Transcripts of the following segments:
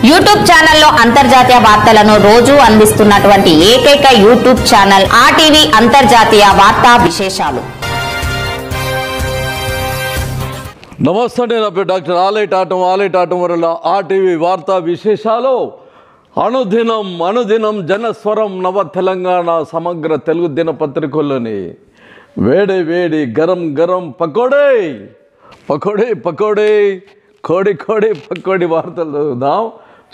YouTube ఛానల్లో అంతర్జాతీయ వార్తలను రోజు అందిస్తున్నటువంటి ఏకైక యూట్యూబ్ ఛానల్ ఆర్టీవీ అంతర్జాతీయ వార్తా విశేషాలు. నమస్తే, నేను డాక్టర్ ఆలైటాటం వల్ల ఆర్టీవీ వార్తా విశేషాలు. అనుదినం జనస్వరం నవ తెలంగాణ సమగ్ర తెలుగు దినపత్రికల్లోని వేడి గరం పకోడీ కోడి వార్తలు చదువుదాం.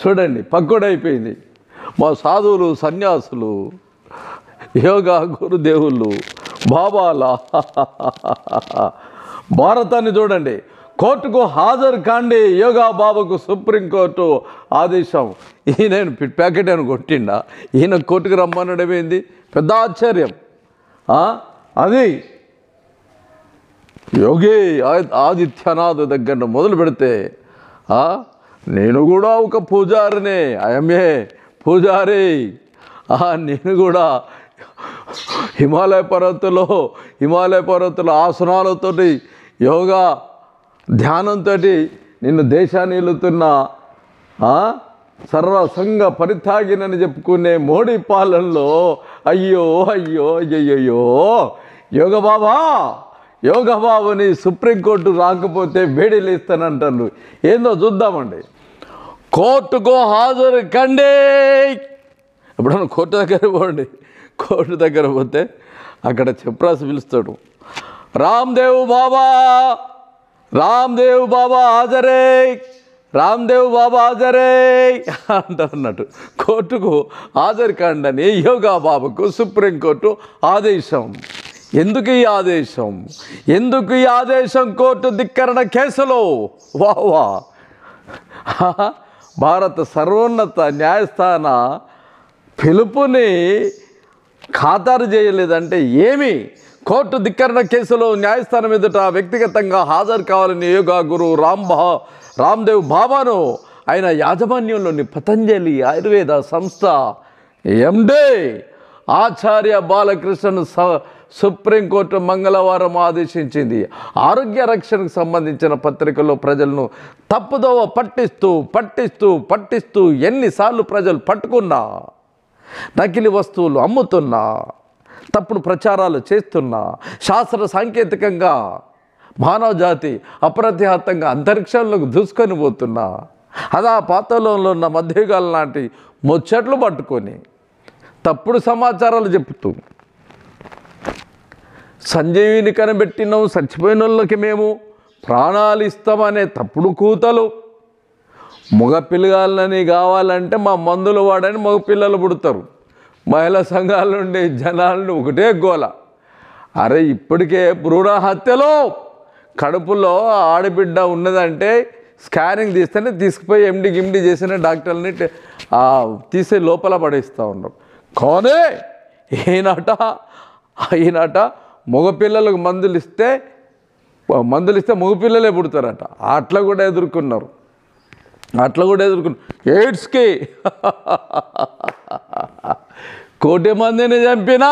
చూడండి, పకోడీ అయిపోయింది. మా సాధువులు, సన్యాసులు, యోగా గురుదేవుళ్ళు, బాబాల భారతాన్ని చూడండి. కోర్టుకు హాజరు కాండి, యోగా బాబాకు సుప్రీంకోర్టు ఆదేశం. ఈయన ప్యాకెట్ అని కొట్టిండా? ఈయన కోర్టుకు రమ్మనడమేంది? పెద్ద ఆశ్చర్యం. అది యోగి ఆదిత్యనాథ్ దగ్గర మొదలు పెడితే నేను కూడా ఒక పూజారినే, ఐఎంఏ పూజారి. నేను కూడా హిమాలయ పర్వతాల ఆసనాలతో యోగా ధ్యానంతో నిన్ను దేశాన్ని వెళుతున్న సర్వసంగ పరిత్యాగినని చెప్పుకునే మోడీ పాలనలో అయ్యో యోగ బాబాని సుప్రీంకోర్టు రాకపోతే వేడిలు ఇస్తానంటారు. ఏందో చూద్దామండి. కోర్టుకు హాజరు కండి. ఎప్పుడన్నా కోర్టు దగ్గర పోతే అక్కడ చెప్రాసి పిలుస్తాడు. రామ్దేవ్ బాబా హాజరే అంటారు అన్నట్టు. కోర్టుకు హాజరు కండని యోగా బాబాకు సుప్రీంకోర్టు ఆదేశం. ఎందుకు ఈ ఆదేశం? కోర్టు ధిక్కరణ కేసులో భారత సర్వోన్నత న్యాయస్థాన పిలుపుని ఖాతరు చేయలేదంటే ఏమి? కోర్టు ధిక్కరణ కేసులో న్యాయస్థానం ఎదుట వ్యక్తిగతంగా హాజరు కావాలని యోగా గురు రామ్దేవ్ బాబాను ఆయన యాజమాన్యంలోని పతంజలి ఆయుర్వేద సంస్థ ఎండే ఆచార్య బాలకృష్ణను సుప్రీంకోర్టు మంగళవారం ఆదేశించింది. ఆరోగ్య రక్షణకు సంబంధించిన పత్రికల్లో ప్రజలను తప్పుదోవ పట్టిస్తూ ఎన్నిసార్లు ప్రజలు పట్టుకున్నా, నకిలీ వస్తువులు అమ్ముతున్నా, తప్పుడు ప్రచారాలు చేస్తున్నా, శాస్త్ర సాంకేతికంగా మానవ జాతి అప్రతిహతంగా అంతరిక్షంలోకి దూసుకొని పోతున్నా, అదా పాతలంలో ఉన్న మధ్యయుగాల లాంటి ముచ్చట్లు పట్టుకొని తప్పుడు సమాచారాలు చెప్తూ సంజీవిని కనిపెట్టినాం, చచ్చిపోయిన వాళ్ళకి మేము ప్రాణాలు ఇస్తామనే తప్పుడు కూతలు. మగపిల్లగాళ్ళని కావాలంటే మా మందులు వాడని మగపిల్లలు పుడతారు. మహిళా సంఘాల నుండి జనాలను ఒకటే గోల. అరే, ఇప్పటికే భ్రూణ హత్యలో కడుపులో ఆడబిడ్డ ఉన్నదంటే స్కానింగ్ తీస్తేనే తీసుకుపోయి ఎండి చేసిన డాక్టర్ని తీసే లోపల పడేస్తూ ఉన్నారు. కానీ ఈనాట మగపిల్లలకు మందులు ఇస్తే మగపిల్లలే పుడతారట. అట్లా కూడా ఎదుర్కొన్నారు. ఎయిడ్స్కి 1 కోటి మందిని చంపినా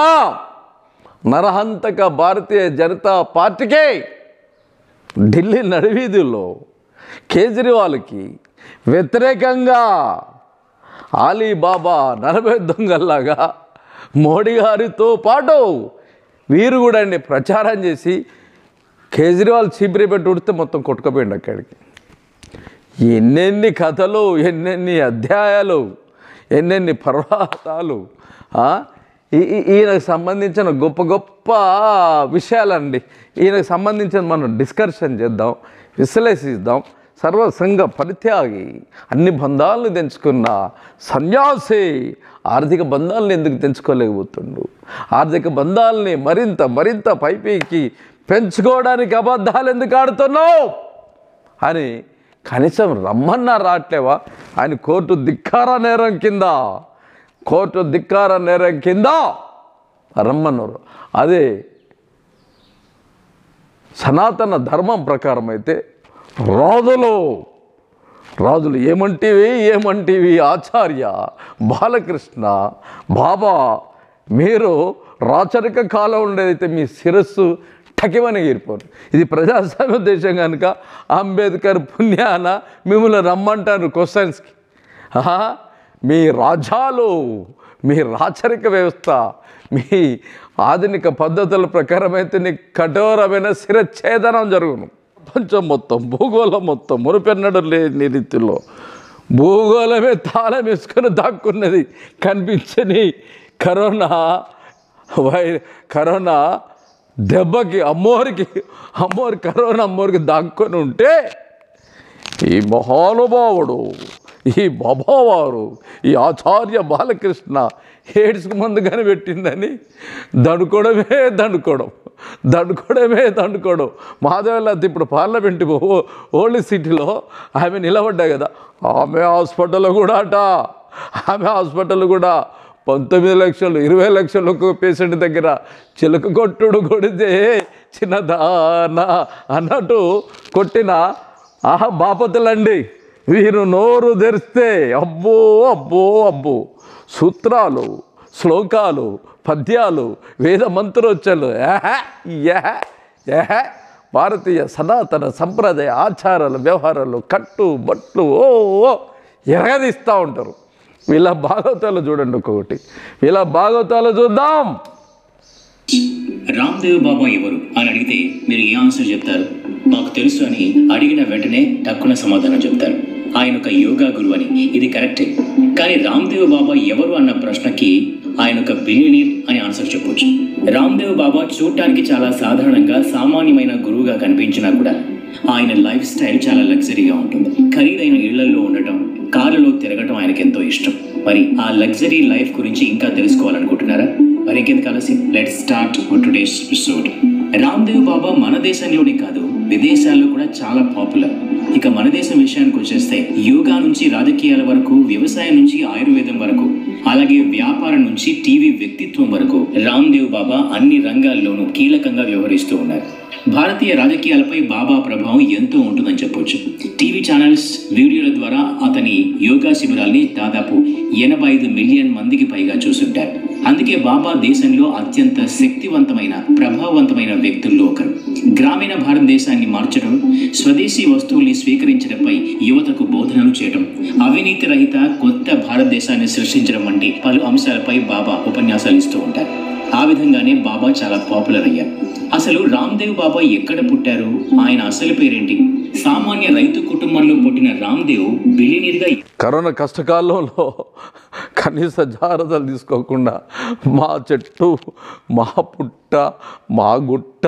నరహంతక భారతీయ జనతా పార్టీకి ఢిల్లీ నడివీధుల్లో కేజ్రీవాల్కి వ్యతిరేకంగా అలీబాబా 40 దొంగల్లాగా మోడీ గారితో పాటు వీరు కూడా ప్రచారం చేసి కేజ్రీవాల్ చీపిరి పెట్టి ఉడితే మొత్తం కొట్టుకుపోయింది అక్కడికి. ఎన్నెన్ని కథలు, ఎన్నెన్ని అధ్యాయాలు, ఎన్నెన్ని పర్వతాలు. ఈయనకు సంబంధించిన గొప్ప విషయాలండి. ఈయనకు సంబంధించిన మనం డిస్కషన్ చేద్దాం, విశ్లేషిద్దాం. సర్వసంగ పరిత్యాగి, అన్ని బంధాలను తెంచుకున్న సన్యాసి ఆర్థిక బంధాలను ఎందుకు తెంచుకోలేకపోతుండు? ఆర్థిక బంధాలని మరింత పైపైకి పెంచుకోవడానికి అబద్ధాలు ఎందుకు ఆడుతున్నావు అని కనీసం రమ్మన్నా రావట్లేవా? ఆయన కోర్టు ధిక్కార నేరం కింద రమ్మన్నారు. అదే సనాతన ధర్మం ప్రకారం అయితే రాజులు ఏమంటివి ఆచార్య బాలకృష్ణ బాబా, మీరు రాచరిక కాలం ఉండేదైతే మీ శిరస్సు టకిమని ఎగిరిపోరు. ఇది ప్రజాస్వామ్య దేశం కనుక అంబేద్కర్ పుణ్యాన మిమ్మల్ని రమ్మంటారు క్వశ్చన్స్కి. మీ రాజ్యాలు, మీ రాచరిక వ్యవస్థ, మీ ఆధునిక పద్ధతుల ప్రకారమైతే నీ కఠోరమైన శిరఛేదనం జరుగును. ప్రపంచం మొత్తం, భూగోళం మొత్తం మునుపెన్నడు లేని రీతిలో భూగోళమే తాళం వేసుకొని దాక్కున్నది. కనిపించని కరోనా దెబ్బకి కరోనా అమ్మోరికి దాక్కొని ఉంటే ఈ మహానుభావుడు, ఈ బాబావారు, ఈ ఆచార్య బాలకృష్ణ ఎయిడ్స్కి మందు కనిపెట్టిందని దండుకోవడం. మాధవల్లాది ఇప్పుడు పార్లమెంట్ ఓల్డ్ సిటీలో ఆమె నిలబడ్డా కదా, ఆమె హాస్పిటల్ కూడా 19 లక్షలు 20 లక్షలకు పేషెంట్ దగ్గర చిలక కొట్టుడు కొడితే చిన్నదానా అన్నట్టు కొట్టిన బాపతులండి. వీరు నోరు తెరిస్తే అబ్బో సూత్రాలు, శ్లోకాలు, పద్యాలు, వేద మంత్రోచ్చలు, భారతీయ సనాతన సంప్రదాయ ఆచారాలు, వ్యవహారాలు, కట్టుబట్లు ఎరగదీస్తూ ఉంటారు. వీళ్ళ భాగవతాలు చూడండి, ఒక్కొక్కటి వీళ్ళ భాగవతాలు చూద్దాం. రామ్దేవ్ బాబా ఎవరు అని అడిగితే మీరు ఏ ఆన్సర్ చెప్తారు? మాకు తెలుసు అని అడిగిన వెంటనే తక్కువ సమాధానం చెప్తారు. ఆయన ఒక యోగా గురువు అని. ఇది కరెక్టే. కానీ రామ్దేవ్ బాబా ఎవరు అన్న ప్రశ్నకి ఆయన ఒక బిలియనీర్ అని ఆన్సర్ చెప్పొచ్చు. రామ్దేవ్ బాబా చూడటానికి చాలా సాధారణంగా సామాన్యమైన గురువుగా కనిపించినా కూడా ఆయన లైఫ్ స్టైల్ చాలా లగ్జరీగా ఉంటుంది. ఖరీదైన ఇళ్లలో ఉండటం, కారులో తిరగటం ఆయనకి ఎంతో ఇష్టం. మరి ఆ లగ్జరీ లైఫ్ గురించి ఇంకా తెలుసుకోవాలనుకుంటున్నారా? మరి ఇంకెందుకు ఆలస్యం, let's start today's episode. Ramdev Baba మన దేశంలోనే కాదు, విదేశాల్లో కూడా చాలా పాపులర్. ఇక మన దేశం విషయానికి వచ్చేస్తే యోగా నుంచి రాజకీయాల వరకు, వ్యవసాయం నుంచి ఆయుర్వేదం వరకు, అలాగే వ్యాపారం నుంచి టీవీ వ్యక్తిత్వం వరకు రామ్దేవ్ బాబా అన్ని రంగాల్లోనూ కీలకంగా వ్యవహరిస్తూ ఉన్నారు. భారతీయ రాజకీయాలపై బాబా ప్రభావం ఎంతో ఉంటుందని చెప్పొచ్చు. టీవీ ఛానల్స్, వీడియోల ద్వారా అతని యోగా శిబిరాల్ని దాదాపు 85 మిలియన్ మందికి పైగా చూసుంటారు. అందుకే బాబా దేశంలో అత్యంత శక్తివంతమైన, ప్రభావవంతమైన వ్యక్తుల్లో ఒకరు. గ్రామీణ భారతదేశాన్ని మార్చడం, స్వదేశీ వస్తువుల్ని స్వీకరించడంపై యువతకు బోధనలు చేయడం, అవినీతి రహిత కొత్త భారతదేశాన్ని సృష్టించడం వంటి పలు అంశాలపై బాబా ఉపన్యాసాలు ఇస్తూ ఉంటారు. ఆ విధంగానే బాబా చాలా పాపులర్ అయ్యారు. అసలు రామ్దేవ్ బాబా ఎక్కడ పుట్టారు? ఆయన అసలు పేరేంటి? సామాన్య రైతు కుటుంబంలో పుట్టిన రామ్దేవ్ బిలియనీర్గా కరోనా కష్టకాలంలో కనీస జాగ్రత్తలు తీసుకోకుండా మా చెట్టు, మా పుట్ట, మా గుట్ట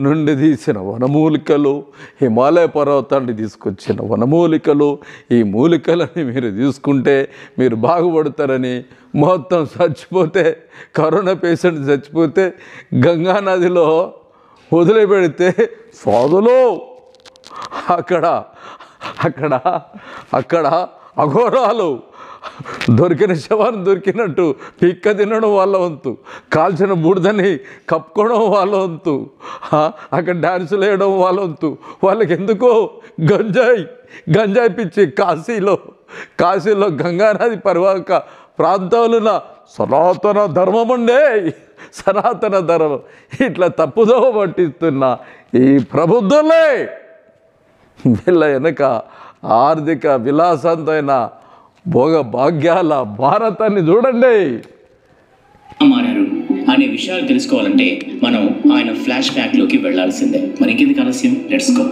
నుండి తీసిన వనమూలికలు, హిమాలయ పర్వతాన్ని తీసుకొచ్చిన వనమూలికలు, ఈ మూలికలని మీరు తీసుకుంటే మీరు బాగుపడతారని మొత్తం చచ్చిపోతే, కరోనా పేషెంట్ చచ్చిపోతే గంగా నదిలో వదిలిపెడితే సాధులు అక్కడ అఘోరాలు దొరికిన శవాన్ని దొరికినట్టు పిక్క తినడం వాళ్ళ వంతు, కాల్చిన బూడిదని కప్పుకోవడం వాళ్ళ వంతు, అక్కడ డ్యాన్సులు వేయడం వాళ్ళ వంతు. వాళ్ళకి ఎందుకో గంజాయి పిచ్చి. కాశీలో గంగానది పరివాహక ప్రాంతాలున్న సనాతన ధర్మం ఇట్లా తప్పుదోవ పట్టిస్తున్న ఈ ప్రబుద్ధులే వీళ్ళ వెనక ఆర్థిక విలాసంతైన భోగ భాగ్యాల భారతాన్ని చూడండి. మారారు అనే విషయాలు తెలుసుకోవాలంటే మనం ఆయన ఫ్లాష్ బ్యాక్లోకి వెళ్లాల్సిందే. మరి ఇంకెందుకు ఆలస్యం, లెట్స్ గో.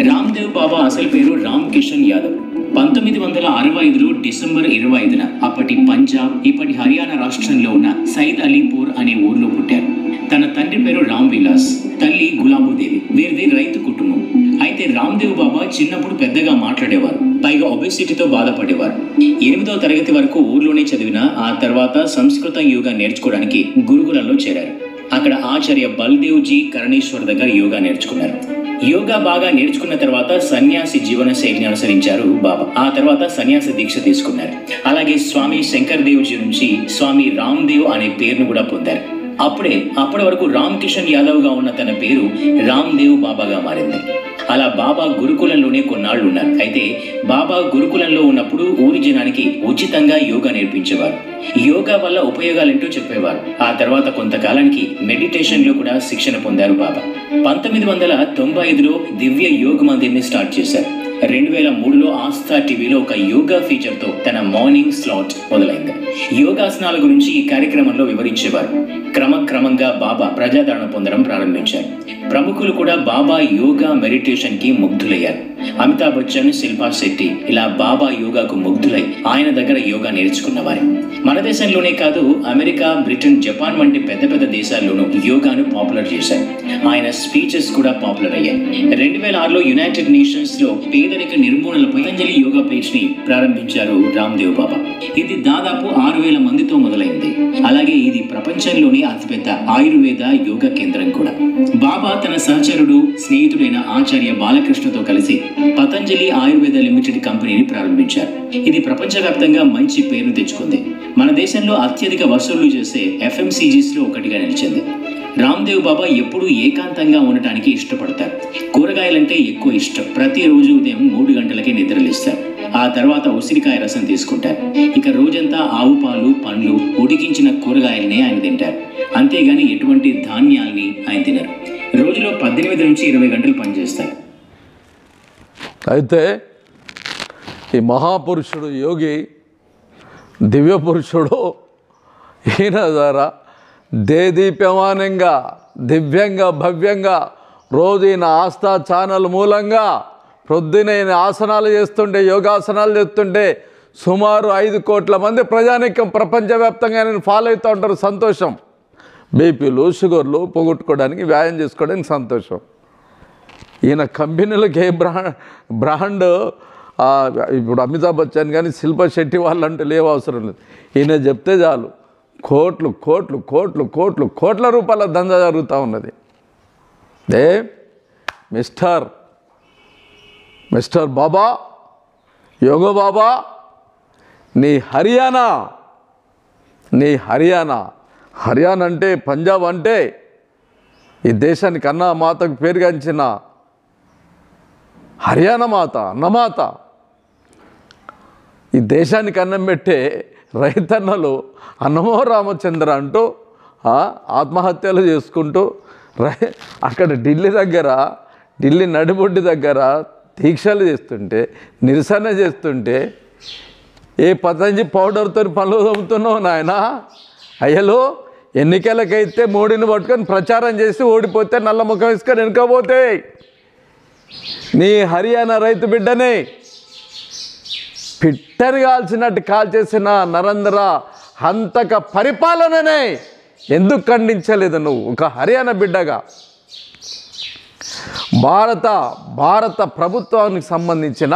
రామ్దేవ్ బాబా అసలు పేరు రామ్ కిషన్ యాదవ్. 1965లో డిసెంబర్ 25న అప్పటి పంజాబ్, ఇప్పటి హర్యానా రాష్ట్రంలో ఉన్న సైద్ అలీపూర్ అనే ఊర్లో పుట్టారు. తన తండ్రి పేరు రామ్ విలాస్, తల్లి గులాబుదేవి. వీరిది రైతు కుటుంబం. అయితే రామ్దేవ్ బాబా చిన్నప్పుడు పెద్దగా మాట్లాడేవారు, పైగా ఒబెసిటీతో బాధపడేవారు. 8వ తరగతి వరకు ఊర్లోనే చదివిన ఆ తర్వాత సంస్కృత యోగా నేర్చుకోవడానికి గురుకులంలో చేరారు. అక్కడ ఆచార్య బల్దేవ్జీ కరణేశ్వర్ దగ్గర యోగా నేర్చుకున్నారు. యోగా బాగా నేర్చుకున్న తర్వాత సన్యాసి జీవన శైలిని అనుసరించారు బాబా. ఆ తర్వాత సన్యాసి దీక్ష తీసుకున్నారు. అలాగే స్వామి శంకర్ దేవ్జీ నుంచి స్వామి రామ్దేవ్ అనే పేరును కూడా పొందారు. అప్పటి వరకు రామ్ కిషన్ యాదవ్ గా ఉన్న తన పేరు రామ్దేవ్ బాబాగా మారింది. అలా బాబా గురుకులంలోనే కొన్నాళ్ళు ఉన్నారు. అయితే బాబా గురుకులంలో ఉన్నప్పుడు ఊరి జనానికి ఉచితంగా యోగా నేర్పించేవారు. యోగా వల్ల ఉపయోగాలేంటో చెప్పేవారు. ఆ తర్వాత కొంతకాలానికి మెడిటేషన్ లో కూడా శిక్షణ పొందారు బాబా. 1995లో దివ్య యోగ మందిర్ని స్టార్ట్ చేశారు. 2003లో ఆస్థా టీవీలో ఒక యోగా ఫీచర్తో తన మార్నింగ్ స్లాట్ మొదలైంది. యోగాసనాల గురించి ఈ కార్యక్రమంలో వివరించేవారు. క్రమక్రమంగా బాబా ప్రజాదరణ పొందడం ప్రారంభించారు. ప్రముఖులు కూడా బాబా యోగా మెడిటేషన్ కి ముగ్ధులయ్యారు. అమితాబ్ బచ్చన్, శిల్పా శెట్టి ఇలా బాబా యోగాకు ముగ్ధులై ఆయన దగ్గర యోగా నేర్చుకున్నవారు. మన దేశంలోనే కాదు, అమెరికా, బ్రిటన్, జపాన్ వంటి పెద్ద పెద్ద దేశాల్లోనూ యోగాను పాపులర్ చేశారు. ఆయన స్పీచెస్ కూడా పాపులర్ అయ్యాయి. 2006లో యునైటెడ్ నేషన్స్ లో పేదరిక నిర్మూలనపై పతంజలి యోగా పేజ్ ని ప్రారంభించారు రామ్దేవ్ బాబా. ఇది దాదాపు 6000 మందితో మొదలైంది. అలాగే ఇది ప్రపంచంలోనే అతిపెద్ద ఆయుర్వేద యోగా కేంద్రం కూడా. బాబా తన సహచరుడు, స్నేహితుడైన ఆచార్య బాలకృష్ణతో కలిసి పతంజలి ఆయుర్వేద లిమిటెడ్ కంపెనీని ప్రారంభించారు. ఇది ప్రపంచవ్యాప్తంగా మంచి పేరు తెచ్చుకుంది. మన దేశంలో అత్యధిక వసూళ్లు చేసే FMCGs లో ఒకటిగా నిలిచింది. రామ్దేవ్ బాబా ఎప్పుడూ ఏకాంతంగా ఉండటానికి ఇష్టపడతారు. కూరగాయలంటే ఎక్కువ ఇష్టం. ప్రతిరోజు ఉదయం 3 గంటలకే నిద్రలేస్తారు. ఆ తర్వాత ఉసిరికాయ రసం తీసుకుంటారు. ఇక రోజంతా ఆవు పాలు, పండ్లు, ఉడికించిన కూరగాయలనే ఆయన తింటారు. అంతేగాని ఎటువంటి ధాన్యాల్ని ఆయన తినరు. రోజులో 18 నుంచి 20 గంటలు పనిచేస్తారు. అయితే ఈ మహాపురుషుడు, యోగి, దివ్య పురుషుడు ఈయన ద్వారా దేదీప్యమానంగా, దివ్యంగా, భవ్యంగా రోజు ఈయన ఆస్థా ఛానల్ మూలంగా ప్రొద్దున ఈయన ఆసనాలు చేస్తుంటే, యోగాసనాలు చేస్తుంటే సుమారు 5 కోట్ల మంది ప్రజానికం ప్రపంచవ్యాప్తంగా ఆయన ఫాలో అవుతూ ఉంటారు. సంతోషం. బీపీలు, షుగర్లు పోగొట్టుకోవడానికి, వ్యాయామం చేసుకోవడానికి సంతోషం. ఈయన కంపెనీలకు ఏ బ్రాండ్ ఇప్పుడు అమితాబ్ బచ్చన్ కానీ శిల్పా శెట్టి వాళ్ళంటే లేవు, అవసరం లేదు. ఈయన చెప్తే చాలు కోట్లు కోట్లు కోట్లు కోట్లు కోట్ల రూపాయల దందా జరుగుతూ ఉన్నది. మిస్టర్ బాబా, యోగ బాబా, నీ హర్యానా అంటే, పంజాబ్ అంటే ఈ దేశానికి అన్న మాతకు పేరుగాంచిన హర్యానా మాత, అన్నమాత, ఈ దేశానికి అన్నం పెట్టే రైతన్నలు అన్నమో రామచంద్ర అంటూ ఆత్మహత్యలు చేసుకుంటూ అక్కడ ఢిల్లీ నడిబొడ్డు దగ్గర దీక్షలు చేస్తుంటే, నిరసన చేస్తుంటే, ఏ పతంజలి పౌడర్తో పనులు తోముతున్నావు నాయన? అయ్యలో ఎన్నికలకైతే మోడీని పట్టుకొని ప్రచారం చేసి ఓడిపోతే నల్ల ముఖం వేసుకొని వెనుకపోతే నీ హర్యానా రైతు బిడ్డని పిట్టని కాల్చినట్టు కాల్చేసిన నరేంద్ర హంతక పరిపాలననే ఎందుకు ఖండించలేదు నువ్వు? ఒక హర్యానా బిడ్డగా భారత ప్రభుత్వానికి సంబంధించిన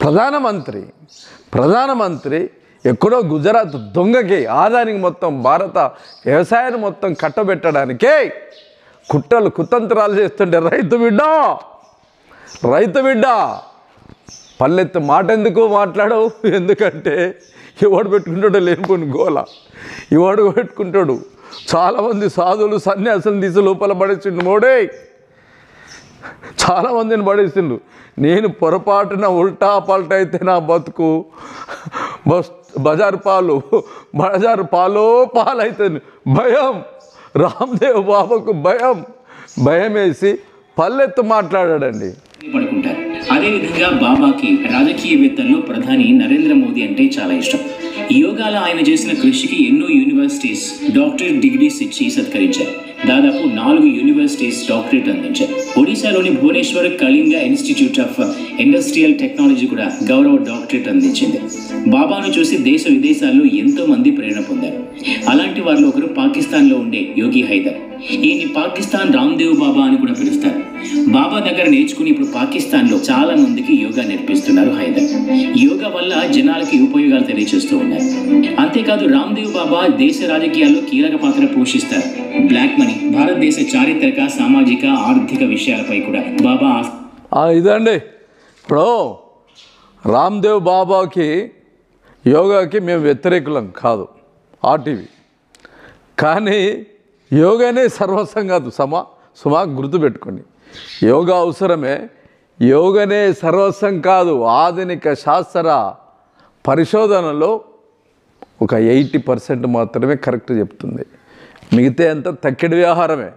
ప్రధానమంత్రి ఎక్కడో గుజరాత్ దొంగకి, ఆదానికి మొత్తం భారత వ్యవసాయాన్ని మొత్తం కట్టబెట్టడానికే కుట్రలు కుతంత్రాలు చేస్తుంటే రైతు బిడ్డ పల్లెత్తు మాట ఎందుకు మాట్లాడవు? ఎందుకంటే ఎవడు పెట్టుకుంటాడో లేనుకొని గోల ఎవడు పెట్టుకుంటాడు. చాలామంది సాధువులు, సన్యాసులు తీసి లోపల పడేసిండు మోడే, చాలామందిని పడేసిండు. నేను పొరపాటున ఉల్టా పల్టా అయితే నా బతుకు బజారు పాలవుతుంది. భయం, రామ్దేవ్ బాబాకు భయం వేసి పల్లెత్తు మాట్లాడాడండి. పడుకుంటారు. అదేవిధంగా బాబాకి రాజకీయవేత్తల్లో ప్రధాని నరేంద్ర మోదీ అంటే చాలా ఇష్టం. యోగాలో ఆయన చేసిన కృషికి ఎన్నో యూనివర్సిటీస్ డాక్టరేట్ డిగ్రీస్ ఇచ్చి సత్కరించారు. దాదాపు 4 యూనివర్సిటీస్ డాక్టరేట్ అందించారు. ఒడిశాలోని Bhubaneswar Kalinga institute of industrial technology కూడా గౌరవ డాక్టరేట్ అందించింది. బాబాను చూసి దేశ విదేశాల్లో ఎంతో మంది ప్రేరణ పొందారు. అలాంటి వారిలో ఒకరు పాకిస్తాన్లో ఉండే యోగి హైదర్. ఈయన్ని పాకిస్తాన్ రామ్దేవ్ బాబా అని కూడా పిలుస్తారు. బాబా దగ్గర నేర్చుకుని ఇప్పుడు పాకిస్తాన్లో చాలా మందికి యోగా నేర్పిస్తున్నారు హైదర్. యోగా వల్ల జనాలకి ఉపయోగాలు తెలియజేస్తూ ఉన్నారు. అంతేకాదు రామ్దేవ్ బాబా దేశ రాజకీయాల్లో కీలక పాత్ర పోషిస్తారు. బ్లాక్ మనీ, భారతదేశ చారిత్రక, సామాజిక, ఆర్థిక విషయాలపై కూడా బాబా ఇదండి. ఇప్పుడు రామ్దేవ్ బాబాకి, యోగాకి మేము వ్యతిరేకులం కాదు, ఆర్టీవీ. కానీ యోగానే సర్వస్వం కాదు. సుమా గుర్తుపెట్టుకోండి, యోగా అవసరమే, యోగనే సర్వస్వం కాదు. ఆధునిక శాస్త్ర పరిశోధనలో ఒక 80% మాత్రమే కరెక్ట్ చెప్తుంది. మిగతా అంతా తక్కిడి వ్యవహారమే.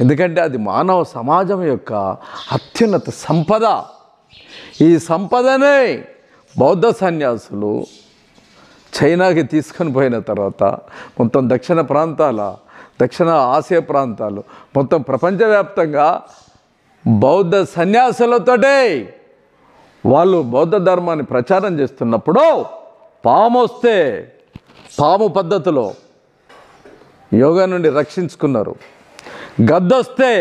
ఎందుకంటే అది మానవ సమాజం యొక్క అత్యున్నత సంపద. ఈ సంపదనే బౌద్ధ సన్యాసులు చైనాకి తీసుకొని పోయిన తర్వాత మొత్తం దక్షిణ ఆసియా ప్రాంతాలు మొత్తం ప్రపంచవ్యాప్తంగా బౌద్ధ సన్యాసులతోటే వాళ్ళు బౌద్ధ ధర్మాన్ని ప్రచారం చేస్తున్నప్పుడు పాము పద్ధతిలో యోగా నుండి రక్షించుకున్నారు. గద్దొస్తే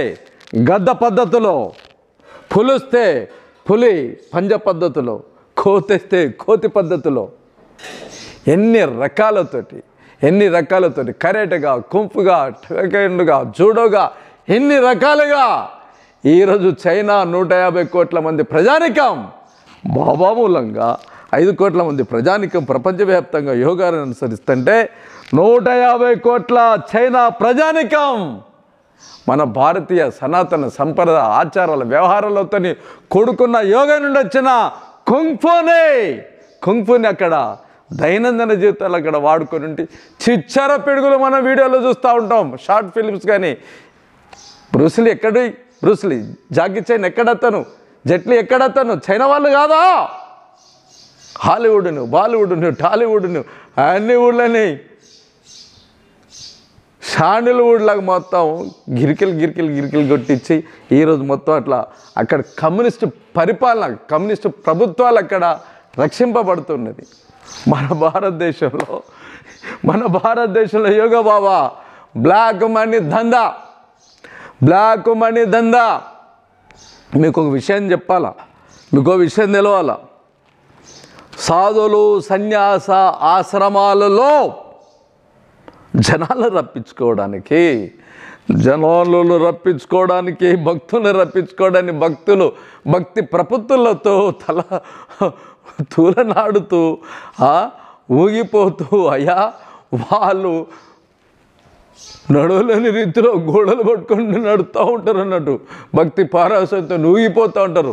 గద్ద పద్ధతిలో, పులుస్తే పులి పంజ పద్ధతిలో, కోతేస్తే కోతి పద్ధతిలో ఎన్ని రకాలతోటి కరాటేగా, కుంఫుగా, టైక్వాండోగా, జూడోగా ఎన్ని రకాలుగా ఈరోజు చైనా 150 కోట్ల మంది ప్రజానికం బాబా మూలంగా 5 కోట్ల మంది ప్రజానికం ప్రపంచవ్యాప్తంగా యోగాను అనుసరిస్తుంటే 150 కోట్ల చైనా ప్రజానికం మన భారతీయ సనాతన సంప్రదాయ ఆచారాల వ్యవహారాలతో కూడుకున్న యోగా నుండి వచ్చిన కుంగ్ఫుని అక్కడ దైనందిన జీవితాలు అక్కడ వాడుకొని ఉంటే చిచ్చర పిడుగులు మన వీడియోలో చూస్తూ ఉంటాం, షార్ట్ ఫిల్మ్స్. కానీ Bruce Lee Jackie chain ఎక్కడతను, Jaitley ఎక్కడతను, China వాళ్ళు కాదా? హాలీవుడ్ను, బాలీవుడ్ను, టాలీవుడ్ను అన్ని ఊళ్ళని శాండిల్వుడ్ లాగా మొత్తం గిరికిలు కొట్టించి ఈరోజు మొత్తం అట్లా అక్కడ కమ్యూనిస్టు పరిపాలన, కమ్యూనిస్టు ప్రభుత్వాలు అక్కడ రక్షింపబడుతున్నది. మన భారతదేశంలో యోగా బాబా బ్లాక్ మనీ దందా. మీకు ఒక విషయం చెప్పాలా, మీకు ఒక విషయం తెలవాలా. సాధువులు సన్యాస ఆశ్రమాలలో జనాలు రప్పించుకోవడానికి, భక్తులను రప్పించుకోవడానికి భక్తి ప్రపత్తులతో తూలనాడుతూ ఊగిపోతూ అయ్యా వాళ్ళు నడవలేని రీతిలో గోడలు పట్టుకొని నడుస్తూ ఉంటారు అన్నట్టు, భక్తి పారాశంతో ఊగిపోతూ ఉంటారు.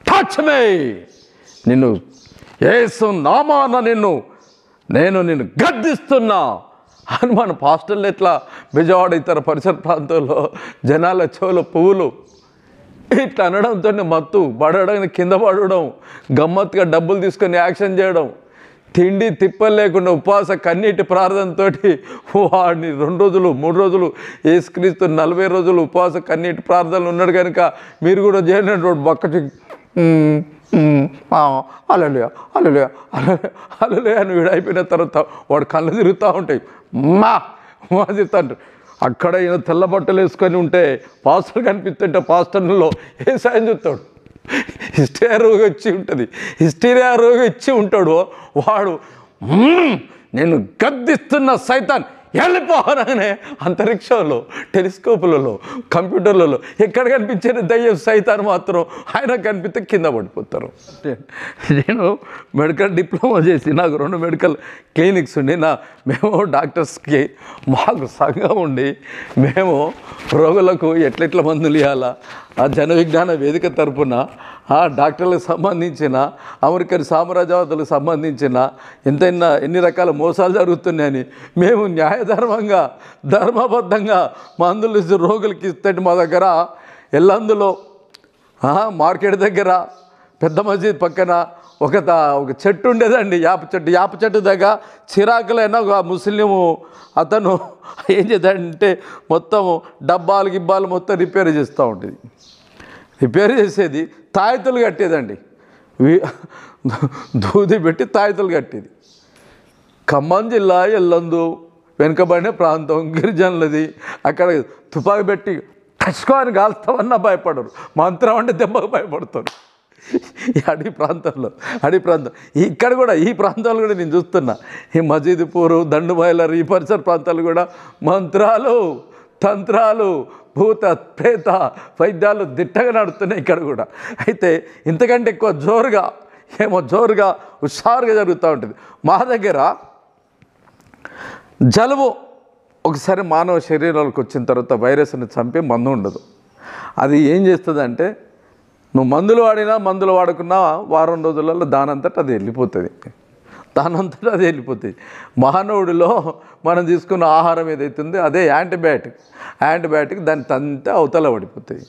టచ్మే నిన్ను యేసు నామాన నేను నిన్ను గద్దిస్తున్నా అని మన పాస్టర్లు ఎట్లా బెజవాడ ఇతర పరిసర ప్రాంతాల్లో జనాల చెవుల పువ్వులు ఇట్లా అనడంతో మత్తు పడడానికి కింద పడడం, గమ్మత్తుగా డబ్బులు తీసుకొని యాక్షన్ చేయడం, తిండి తిప్పలు లేకుండా ఉపవాస కన్నీటి ప్రార్థనతో వాడిని 2 రోజులు 3 రోజులు యేసుక్రీస్తు 40 రోజులు ఉపవాస కన్నీటి ప్రార్థనలు ఉన్నాడు కనుక మీరు కూడా చేయనట్టు బక్కచి హల్లెలూయా అని వీడు అయిపోయిన తర్వాత వాడు కళ్ళు తిరుగుతూ ఉంటాయి, తిరుగుతాడు. అక్కడ ఈయన తెల్ల బట్టలు వేసుకొని ఉంటే పాస్టర్ కనిపిస్తుంటే పాస్టర్లో ఏ సాయం చూస్తాడు, హిస్టీరియా రోగం ఇచ్చి ఉంటాడు వాడు. నేను గద్దిస్తున్న సైతాన్ వెళ్ళిపోవనగానే అంతరిక్షంలో, టెలిస్కోపులలో, కంప్యూటర్లలో ఎక్కడ కనిపించేది దయ్యం సైతాన్ మాత్రం ఆయన కనిపిస్తే కింద పడిపోతారు. నేను మెడికల్ డిప్లొమా చేసి నాకు 2 మెడికల్ క్లినిక్స్ ఉండి మేము డాక్టర్స్కి మాకు సంఘం ఉండి మేము రోగులకు ఎట్లెట్ల మందులు ఇవ్వాలా ఆ జన విజ్ఞాన వేదిక తరపున డాక్టర్లకు సంబంధించిన అమెరికన్ సామ్రాజ్యవాదులకు సంబంధించిన ఎన్ని రకాల మోసాలు జరుగుతున్నాయని మేము న్యాయధర్మంగా ధర్మబద్ధంగా మందులు రోగులకి ఇస్తే మా దగ్గర ఎల్లందులో మార్కెట్ దగ్గర పెద్ద మసీద్ పక్కన ఒక చెట్టు ఉండేదండి, యాప చెట్టు దగ్గర చిరాకులైనా ఒక ముస్లిము అతను ఏం చేద్దాడంటే మొత్తం గిబ్బాలు మొత్తం రిపేర్ చేస్తూ ఉంటుంది. రిపేర్ చేసేది తాయెత్తులు కట్టేదండి, దూది పెట్టి తాయెత్తులు కట్టేది. ఖమ్మం జిల్లా ఎల్లందు వెనుకబడిన ప్రాంతం గిరిజనులది. అక్కడ తుపాకి పెట్టి కసుకొని కాల్స్తామన్నా భయపడరు, మంత్రం అంటే దెబ్బకు భయపడతారు. ఈ అడవి ప్రాంతం ఇక్కడ కూడా ఈ ప్రాంతాలు కూడా నేను చూస్తున్నా, ఈ మజీద్పూరు, దండుమైలర్ ఈ పరిసర ప్రాంతాలు కూడా మంత్రాలు తంత్రాలు భూత ప్రేత వైద్యాలు దిట్టగా నడుస్తున్నాయి ఇక్కడ కూడా. అయితే ఇంతకంటే ఎక్కువ జోరుగా హుషారుగా జరుగుతూ ఉంటుంది. మా దగ్గర జలుబు ఒకసారి మానవ శరీరాలకు వచ్చిన తర్వాత వైరస్ని చంపే మందు ఉండదు. అది ఏం చేస్తుందంటే నువ్వు మందులు వాడినా మందులు వాడుకున్నా వారం రోజులలో దానంతట అది వెళ్ళిపోతుంది. దానంతటా అది వెళ్ళిపోతాయి. మానవుడిలో మనం తీసుకున్న ఆహారం ఏదైతుందో అదే యాంటీబయాటిక్ దాన్ని తంతే అవతల పడిపోతాయి.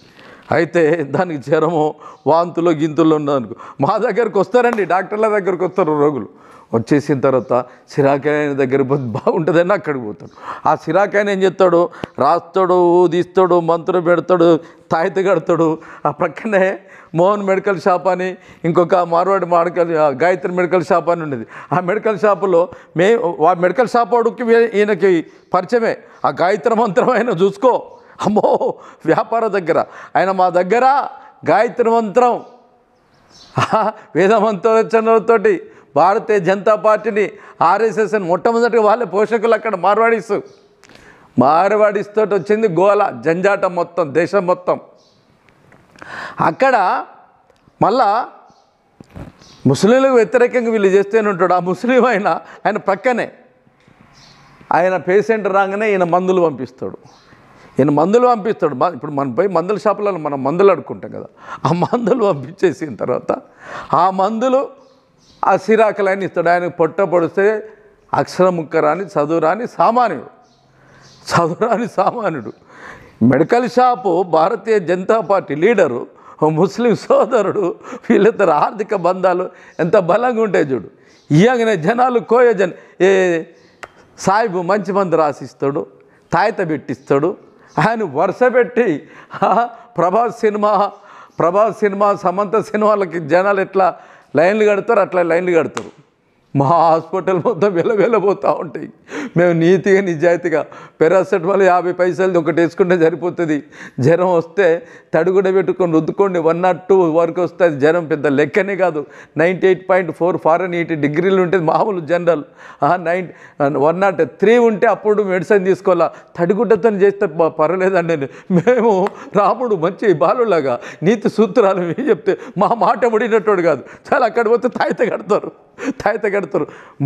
అయితే దానికి జ్వరమో వాంతులో గింతులు ఉన్నదనుకో మా దగ్గరకు వస్తారండి, డాక్టర్ల దగ్గరకు వస్తారు రోగులు. వచ్చేసిన తర్వాత సిరాకాయన దగ్గర బాగుంటుందని అక్కడికి పోతాడు. ఆ సిరాకాయన ఏం చేస్తాడు, రాస్తాడు, తీస్తాడు, మంత్రం పెడతాడు, తాయిత కడతాడు. ఆ ప్రక్కనే మోహన్ మెడికల్ షాప్ అని ఇంకొక మార్వాడి గాయత్రి మెడికల్ షాప్ అని ఉండేది. ఆ మెడికల్ షాపులో ఆ మెడికల్ షాప్ వాడికి ఈయనకి పరిచయమే. ఆ గాయత్రి మంత్రం ఆయన చూసుకో, అమ్మో వ్యాపార దగ్గర ఆయన మా దగ్గర గాయత్రి మంత్రం వేద మంత్రోచ్చరణలతోటి భారతీయ జనతా పార్టీని ఆర్ఎస్ఎస్ని మొట్టమొదటిగా వాళ్ళే పోషకులు అక్కడ మార్వాడిస్తో వచ్చింది గోల జంజాటం మొత్తం దేశం మొత్తం. అక్కడ మళ్ళా ముస్లింలకు వ్యతిరేకంగా వీళ్ళు చేస్తూనే ఉంటాడు. ఆ ముస్లిం ఆయన పక్కనే ఆయన పేషెంట్ రాగానే ఈయన మందులు పంపిస్తాడు. ఇప్పుడు మనం పోయి మందుల షాపులలో మనం మందులు అడుక్కుంటాం కదా, ఆ మందులు పంపించేసిన తర్వాత ఆ మందులు ఆ సిరాకులైన ఇస్తాడు. ఆయన పొట్ట పొడిస్తే అక్షరం ముక్కరాని చదువురాని సామాన్యుడు medical shop Bharatiya Janata party leader ముస్లిం సోదరుడు, వీళ్ళిద్దరు ఆర్థిక బంధాలు ఎంత బలంగా ఉంటాయి చూడు. ఇయ్యగానే జనాలు ఏ సాయిబు మంచి మందు రాసిస్తాడు, తాయిత పెట్టిస్తాడు. ఆయన వరుస పెట్టి ప్రభాస్ సినిమా సమంత సినిమాలకి జనాలు ఎట్లా లైన్లు కడతారు అట్లా లైన్లు కడతారు. మా హాస్పిటల్ మొత్తం వెళ్ళబోతూ ఉంటాయి. మేము నీతిగా నిజాయితీగా పెరాసెటమాల్ 50 పైసలు ఒకటి వేసుకుంటే సరిపోతుంది. జ్వరం వస్తే తడిగుడ పెట్టుకొని రుద్దుకోండి, 102 వరకు వస్తుంది. జ్వరం పెద్ద లెక్కనే కాదు. 98.4 ఫారెన్హీట్ డిగ్రీలు ఉంటుంది మామూలు జనరల్. 103 ఉంటే అప్పుడు మెడిసిన్ తీసుకోవాలా. తడిగుడ్డతో చేస్తే పర్వాలేదండి. మేము రాముడు మంచి బాలులాగా నీతి సూత్రాలు చెప్తే మా మాట పడినట్టు కాదు. చాలా అక్కడ పోతే తాయిత కడతారు.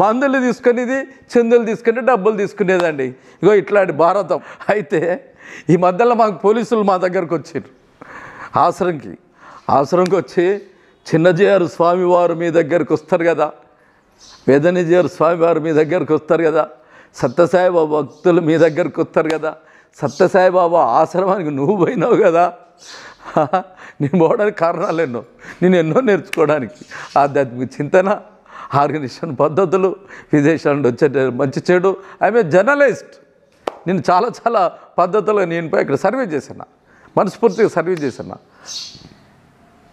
మందులు తీసుకునేది, చిందులు తీసుకుని డబ్బులు తీసుకునేదండి. ఇగో ఇట్లాంటి భారతం. అయితే ఈ మధ్యలో మాకు పోలీసులు మా దగ్గరకు వచ్చారు. ఆశ్రమంకి వచ్చి చిన్నజీఆర్ స్వామివారు మీ దగ్గరకు వస్తారు కదా, వేదనిజీఆర్ స్వామివారు మీ దగ్గరకు వస్తారు కదా, సత్యసాయిబాబా భక్తులు మీ దగ్గరకు వస్తారు కదా, సత్యసాయిబాబా ఆశ్రమానికి నువ్వు పోయినావు కదా. నేను పోవడానికి కారణాలు నేను ఎన్నో నేర్చుకోవడానికి ఆధ్యాత్మిక చింతన, ఆర్గనైజేషన్ పద్ధతులు, విదేశాల నుండి వచ్చే మంచి చెడు. I'm journalist. నేను చాలా పద్ధతులు నేను ఇక్కడ సర్వే చేశాను, మనస్ఫూర్తిగా సర్వే చేశాను.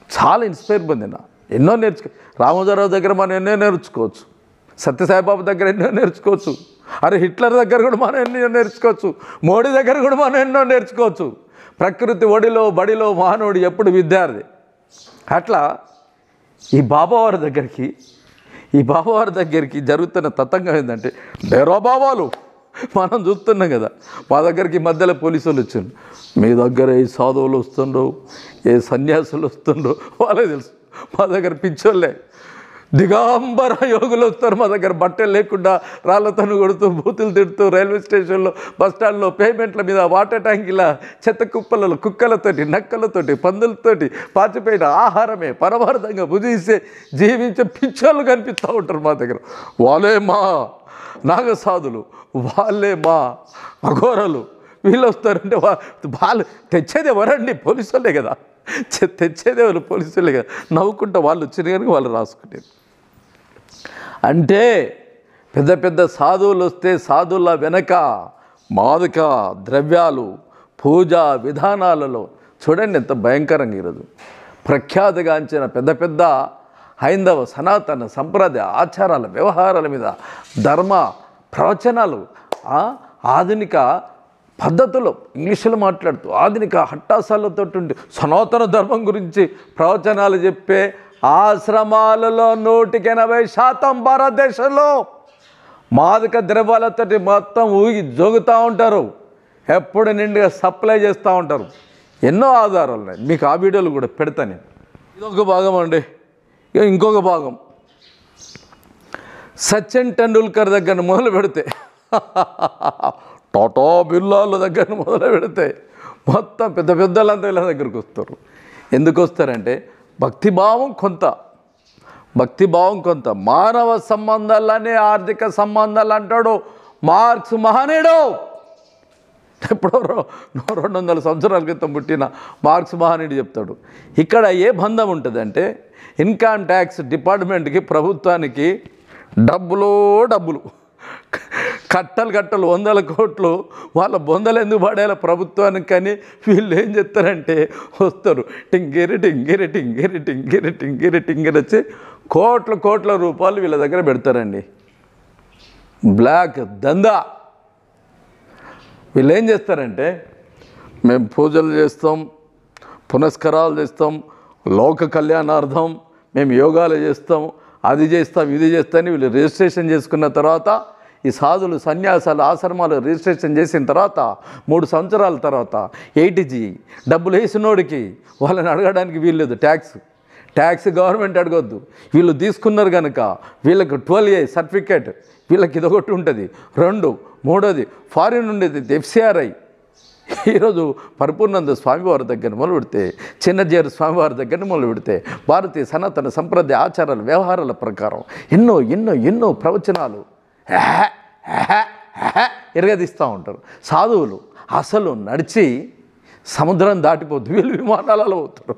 చాలా ఇన్స్పైర్ పొందిన, ఎన్నో రామోజీరావు దగ్గర మనం ఎన్నో నేర్చుకోవచ్చు, సత్యసాయిబాబా దగ్గర ఎన్నో నేర్చుకోవచ్చు, హిట్లర్ దగ్గర కూడా మనం ఎన్నో నేర్చుకోవచ్చు, మోడీ దగ్గర కూడా మనం ఎన్నో నేర్చుకోవచ్చు. ప్రకృతి ఒడిలో బడిలో మానవుడు ఎప్పుడు విద్యార్థి. అట్లా ఈ బాబావారి దగ్గరికి జరుగుతున్న తతంగం ఏంటంటే డేరా బాబాలు మనం చూస్తున్నాం కదా. మా దగ్గరికి మధ్యలో పోలీసులు వచ్చారు. మీ దగ్గర ఏ సాధువులు వస్తుండ్రో, ఏ సన్యాసులు వస్తుండ్రో వాళ్ళే తెలుసు. మా దగ్గర పిచ్చోళ్ళే దిగాంబర యోగులు వస్తారు. మా దగ్గర బట్టలు లేకుండా రాళ్ళతో కొడుతూ బూతులు తిడుతూ రైల్వే స్టేషన్లో, బస్టాండ్లో, పేమెంట్ల మీద, వాటర్ ట్యాంకుల, చెత్త కుప్పలలో, కుక్కలతోటి, నక్కలతోటి, పందులతోటి పాచిపోయిన ఆహారమే పరమార్థంగా భుజించే జీవించే పిచ్చోళ్ళు కనిపిస్తూ ఉంటారు మా దగ్గర. వాళ్ళే మా నాగసాధులు, వాళ్ళే మా అఘోరలు. వీళ్ళు వస్తారంటే వాళ్ళు తెచ్చేది ఎవరండి? పోలీసులే కదా. తెచ్చేది ఎవరు? పోలీసులే కదా. నవ్వుకుంటా వాళ్ళు వచ్చిన కనుక వాళ్ళు రాసుకునేది. అంటే పెద్ద సాధువులు వస్తే సాధువుల వెనక మాదక ద్రవ్యాలు, పూజా విధానాలలో చూడండి ఎంత భయంకరంగా ఈరోజు ప్రఖ్యాతిగాంచిన పెద్ద హైందవ సనాతన సంప్రదాయ ఆచారాల వ్యవహారాల మీద ధర్మ ప్రవచనాలు, ఆధునిక పద్ధతుల్లో ఇంగ్లీషులో మాట్లాడుతూ ఆధునిక హట్టాసాలతో ఉండి సనాతన ధర్మం గురించి ప్రవచనాలు చెప్పే ఆశ్రమాలలో 180% భారతదేశంలో మాదక ద్రవ్యాలతో మొత్తం ఊగి జోగుతూ ఉంటారు. ఎప్పుడు నిండుగా సప్లై చేస్తూ ఉంటారు. ఎన్నో ఆధారాలు ఉన్నాయి, మీకు ఆ వీడియోలు కూడా పెడతాను నేను. ఇదొక భాగం అండి. ఇంకొక భాగం సచిన్ టెండూల్కర్ దగ్గర మొదలు పెడితే, టాటా బిర్లాల దగ్గర మొదలు పెడితే మొత్తం పెద్దలంతా ఇలా దగ్గరికి వస్తారు. ఎందుకు వస్తారంటే భక్తిభావం కొంత, భక్తిభావం కొంత. మానవ సంబంధాలనే ఆర్థిక సంబంధాలు అంటాడు మార్క్స్ మహనీయుడు. ఎప్పుడో 200 సంవత్సరాల క్రితం పుట్టిన మార్క్స్ మహనీయుడు చెప్తాడు. ఇక్కడ ఏ బంధం ఉంటుందంటే ఇన్కమ్ ట్యాక్స్ డిపార్ట్మెంట్కి ప్రభుత్వానికి డబ్బులు కట్టలు 100 కోట్లు వాళ్ళ బొందలు ఎందుకు పడేయాలి ప్రభుత్వానికి. కానీ వీళ్ళు ఏం చేస్తారంటే వస్తారు టింగిరి వచ్చి కోట్ల రూపాయలు వీళ్ళ దగ్గర పెడతారండి. బ్లాక్ దందా. వీళ్ళు ఏం చేస్తారంటే మేము పూజలు చేస్తాం, పునస్కారాలు చేస్తాం, లోక కళ్యాణార్థం మేము యోగాలు చేస్తాం, అది చేస్తాం ఇది చేస్తామని వీళ్ళు రిజిస్ట్రేషన్ చేసుకున్న తర్వాత ఈ సాధులు సన్యాసాలు ఆశ్రమాలు రిజిస్ట్రేషన్ చేసిన తర్వాత 3 సంవత్సరాల తర్వాత 80G డబ్బులు వేసినోడికి వాళ్ళని అడగడానికి వీల్లేదు. ట్యాక్స్ గవర్నమెంట్ అడగొద్దు. వీళ్ళు తీసుకున్నారు కనుక వీళ్ళకి 12A సర్టిఫికేట్ వీళ్ళకి ఇదొకటి ఉంటుంది. 2 3వది ఫారిన్ ఉండేది FCRI. ఈరోజు పరిపూర్ణానంద స్వామివారి దగ్గర మొదలు పెడితే, చిన్నజీయర్ స్వామివారి దగ్గర మొదలు పెడితే భారతీయ సనాతన సంప్రదాయ ఆచారాల వ్యవహారాల ప్రకారం ఎన్నో ప్రవచనాలు ఎరగదీస్తూ ఉంటారు. సాధువులు అసలు నడిచి సముద్రం దాటిపోతు, వీళ్ళు విమానాలలో పోతారు.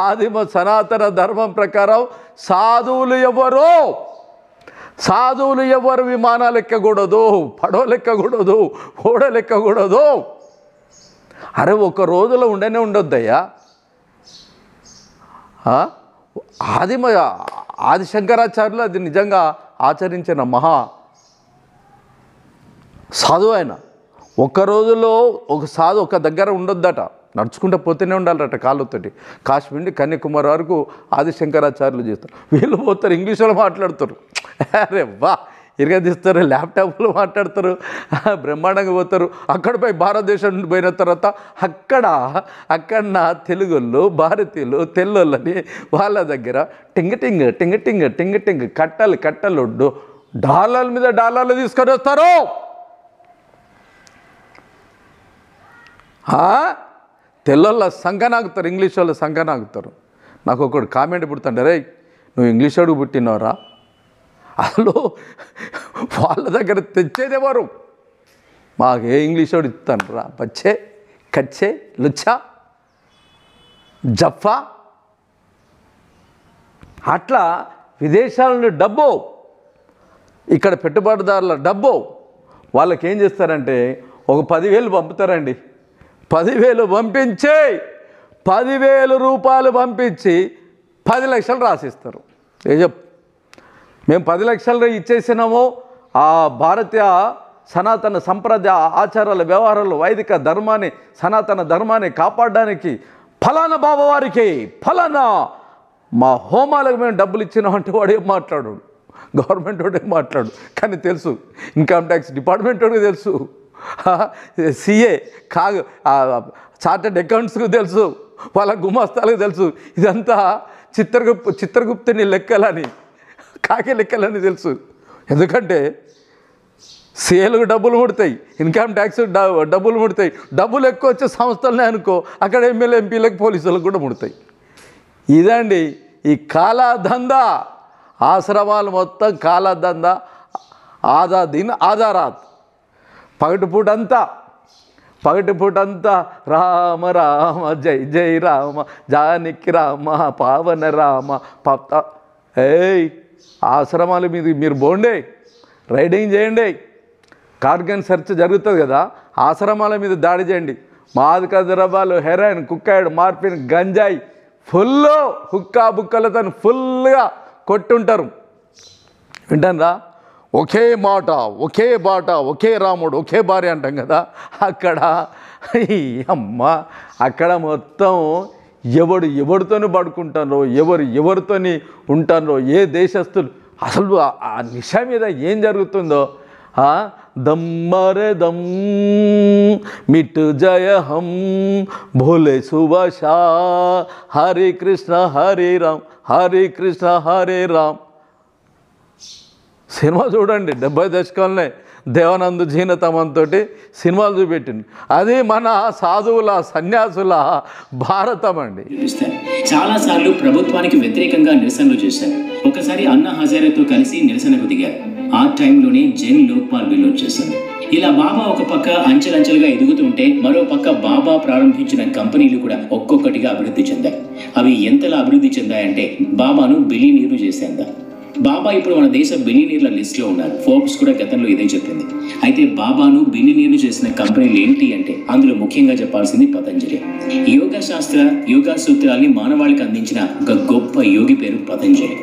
ఆదిమ సనాతన ధర్మం ప్రకారం సాధువులు ఎవరు విమానాలు ఎక్కకూడదు, పడవలు ఎక్కకూడదు, ఓడలు ఎక్కకూడదు. అరే ఒక రోజులో ఉండొద్దయ్యా. ఆది శంకరాచార్యులు అది నిజంగా ఆచరించిన మహా సాధువు. ఆయన ఒక్క రోజులో ఒక సాధు ఒక దగ్గర ఉండొద్దట, నడుచుకుంటూ పోతూనే ఉండాలట కాళ్ళతోటి. కాశ్మీర్ నుండి కన్యాకుమారి వరకు ఆది శంకరాచార్యులు చేస్తారు. వీళ్ళు పోతారు ఇంగ్లీష్లో మాట్లాడతారు. అరే వా ఇరగదీస్తారు, ల్యాప్టాప్లో మాట్లాడతారు, బ్రహ్మాండంగా పోతారు. అక్కడ పోయి భారతదేశం నుండి పోయిన తర్వాత అక్కడ నా తెలుగుళ్ళు భారతీయులు తెల్లోళ్ళని వాళ్ళ దగ్గర టింగ్ కట్టలు డాలర్ల మీద డాలర్లు తీసుకొని వస్తారు. తెల్లోళ్ళ సంకనాగుతారు, ఇంగ్లీష్ వాళ్ళు సంకనాగుతారు. నాకు ఒకడు కామెంట్ పుడుతుంటే, రే నువ్వు ఇంగ్లీష్ వాడికి పుట్టినవరా, అసలు వాళ్ళ దగ్గర తెచ్చేదేవారు, మాకే ఇంగ్లీష్ వాడు ఇస్తాను రా, బచ్చే కచ్చే లుచ్చా జఫా. అట్లా విదేశాల నుండి డబ్బు, ఇక్కడ పెట్టుబడిదారుల డబ్బు వాళ్ళకి ఏం చేస్తారంటే ఒక 10,000 పంపుతారండి. 10,000 పంపించి 10,000 రూపాయలు పంపించి 10 లక్షలు రాసిస్తారు. మేము 10 లక్షలు ఇచ్చేసినాము. ఆ భారతీయ సనాతన సంప్రదాయ ఆచారాల వ్యవహారాలు వైదిక ధర్మాన్ని సనాతన ధర్మాన్ని కాపాడడానికి ఫలానా బాబా వారికి ఫలానా మా హోమాలకు మేము డబ్బులు ఇచ్చినామంటే వాడు ఏం మాట్లాడు, గవర్నమెంట్ వాడు ఏం మాట్లాడు. కానీ తెలుసు, ఇన్కమ్ ట్యాక్స్ డిపార్ట్మెంట్ వాడికి తెలుసు, CA చార్టెడ్ అకౌంట్స్కి తెలుసు, వాళ్ళ గుమాస్తాలకు తెలుసు. ఇదంతా చిత్రగుప్తుని లెక్కలని కాకి లెక్కలని తెలుసు. ఎందుకంటే సేల్కు డబ్బులు ముడతాయి, ఇన్కమ్ ట్యాక్స్ డబ్బులు ముడతాయి. డబ్బులు ఎక్కువ వచ్చే సంస్థలనే అనుకో, అక్కడ ఎమ్మెల్యే ఎంపీలకు పోలీసులకు కూడా ముడతాయి. ఇదండి ఈ కాలాదందా. ఆశ్రమాలు మొత్తం కాలాదందా. ఆధారాత్ పగటిపూటంతా రామ రామ జై రామ జానకి రామ పావన రామ పప్త. ఆశ్రమాల మీద మీరు పోండి, రైడింగ్ చేయండి, కార్గన్ సెర్చ్ జరుగుతుంది కదా, ఆశ్రమాల మీద దాడి చేయండి. మాదక ద్రవ్యాలు, హెరాయిన్, కుక్కాయిడ్, మార్పిన్, గంజాయి ఫుల్ హుక్కా బుక్కలతో ఫుల్గా కొట్టుంటారు. వింటారా? ఒకే మాట ఒకే బాట ఒకే రాముడు ఒకే భార్య అంటాం కదా. అక్కడ మొత్తం ఎవరితోని పడుకుంటారో, ఎవరితోని ఉంటారో, ఏ దేశస్తులు, అసలు ఆ నిశా మీద ఏం జరుగుతుందో. దమ్మరే దమ్ మిట్ జయ హం భోలే సుభాషా హరే కృష్ణ హరే రామ్ హరే కృష్ణ హరే రామ్. సినిమా చూడండి, 70 దశకాలనే దేవానంద్ జీనతమంతో సినిమాలు చూపెట్టింది. అది మన సాధువుల సన్యాసుల భారతం అండి. చాలాసార్లు ప్రభుత్వానికి వ్యతిరేకంగా నిరసనలు చేశారు. ఒకసారి అన్నా హజారేతో కలిసి నిరసనకు దిగారు. ఆ టైంలోనే జన్ లోక్పాల్ బిల్లు వచ్చేసింది. ఇలా బాబా ఒక పక్క అంచెలంచెలుగా ఎదుగుతుంటే మరో పక్క బాబా ప్రారంభించిన కంపెనీలు కూడా ఒక్కొక్కటిగా అభివృద్ధి చెందాయి. అవి ఎంతలా అభివృద్ధి చెందాయంటే బాబాను బిలియనీరు చేసేంత. బాబా ఇప్పుడు మన దేశ బిలియనీర్ల లిస్ట్లో ఉన్నారు. ఫోర్బ్స్ కూడా గతంలో ఇదే చెప్పింది. అయితే బాబాను బిలియనీర్లు చేసిన కంపెనీలు ఏంటి అంటే అందులో ముఖ్యంగా చెప్పాల్సింది పతంజలి. యోగా శాస్త్ర యోగా సూత్రాల్ని మానవాళికి అందించిన ఒక గొప్ప యోగి పేరు పతంజలి.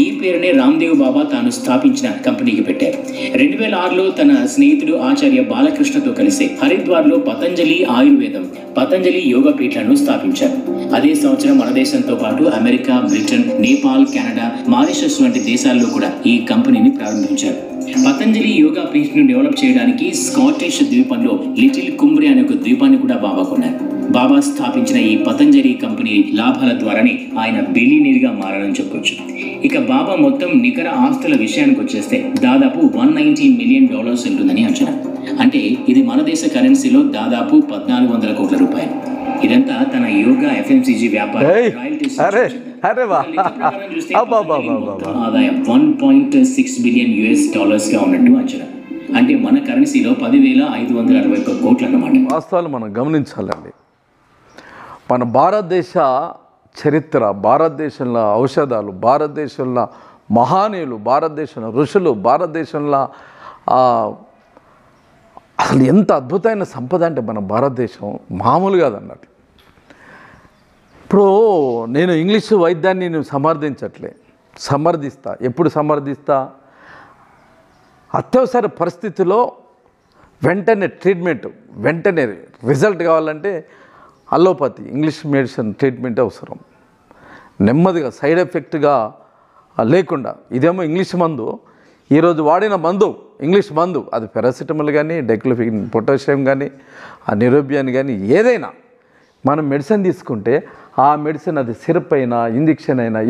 ఈ పేరునే రామ్దేవ్ బాబా తాను స్థాపించిన కంపెనీకి పెట్టారు. 2006లో తన స్నేహితుడు ఆచార్య బాలకృష్ణతో కలిసి హరిద్వార్లో పతంజలి ఆయుర్వేదం, పతంజలి యోగా పీఠాలను స్థాపించారు. అదే సంవత్సరం మన దేశంతో పాటు America, Britain, Nepal, Canada, Mauritius వంటి దేశాల్లో కూడా ఈ కంపెనీని ప్రారంభించారు. పతంజలి యోగా పీఠ్ను డెవలప్ చేయడానికి స్కాటిష్ ద్వీపంలో లిటిల్ కుంబ్రే అనే ఒక ద్వీపాన్ని కూడా బాబా కొన్నారు. బాబా స్థాపించిన ఈ పతంజలి కంపెనీ లాభాల ద్వారానే ఆయన బిలియనీర్గా మారని చెప్పొచ్చు. ఇక బాబా మొత్తం నికర ఆస్తుల విషయానికి వచ్చేస్తే దాదాపు $190 మిలియన్ ఉంటుందని అంచనా. అంటే ఇది మన దేశ కరెన్సీలో దాదాపు 1400 కోట్ల రూపాయలు. ఇదంతా తన యోగా ఎఫ్ఎంసీజీ వ్యాపారం ఆదాయం $1.6 బిలియన్ గా ఉన్నట్టు అంచనా. అంటే మన కరెన్సీలో 10,561 కోట్లు అన్నమాట. వాస్తవాలు మనం గమనించాలండి. మన భారతదేశ చరిత్ర, భారతదేశంలో ఔషధాలు, భారతదేశంలో మహానీయులు, భారతదేశంలో ఋషులు, భారతదేశంలో అసలు ఎంత అద్భుతమైన సంపద అంటే మన భారతదేశం మామూలు కాదన్నట్టు. ఇప్పుడు నేను ఇంగ్లీషు వైద్యాన్ని నేను సమర్థిస్తా. ఎప్పుడు సమర్థిస్తా? అత్యవసర పరిస్థితిలో వెంటనే ట్రీట్మెంట్, వెంటనే రిజల్ట్ కావాలంటే అలోపతి, ఇంగ్లీష్ మెడిసిన్ ట్రీట్మెంట్ అవసరం. నెమ్మదిగా సైడ్ ఎఫెక్ట్గా లేకుండా. ఇదేమో ఇంగ్లీష్ మందు, ఈరోజు వాడిన మందు ఇంగ్లీష్ మందు, అది పారాసిటమాల్ కానీ, డైక్లోఫిన్ పొటాషియం కానీ, ఆ నిరోబియాన్ కానీ ఏదైనా మనం మెడిసిన్ తీసుకుంటే ఆ మెడిసిన్ అది సిరప్ అయినా ఇంజెక్షన్ అయినా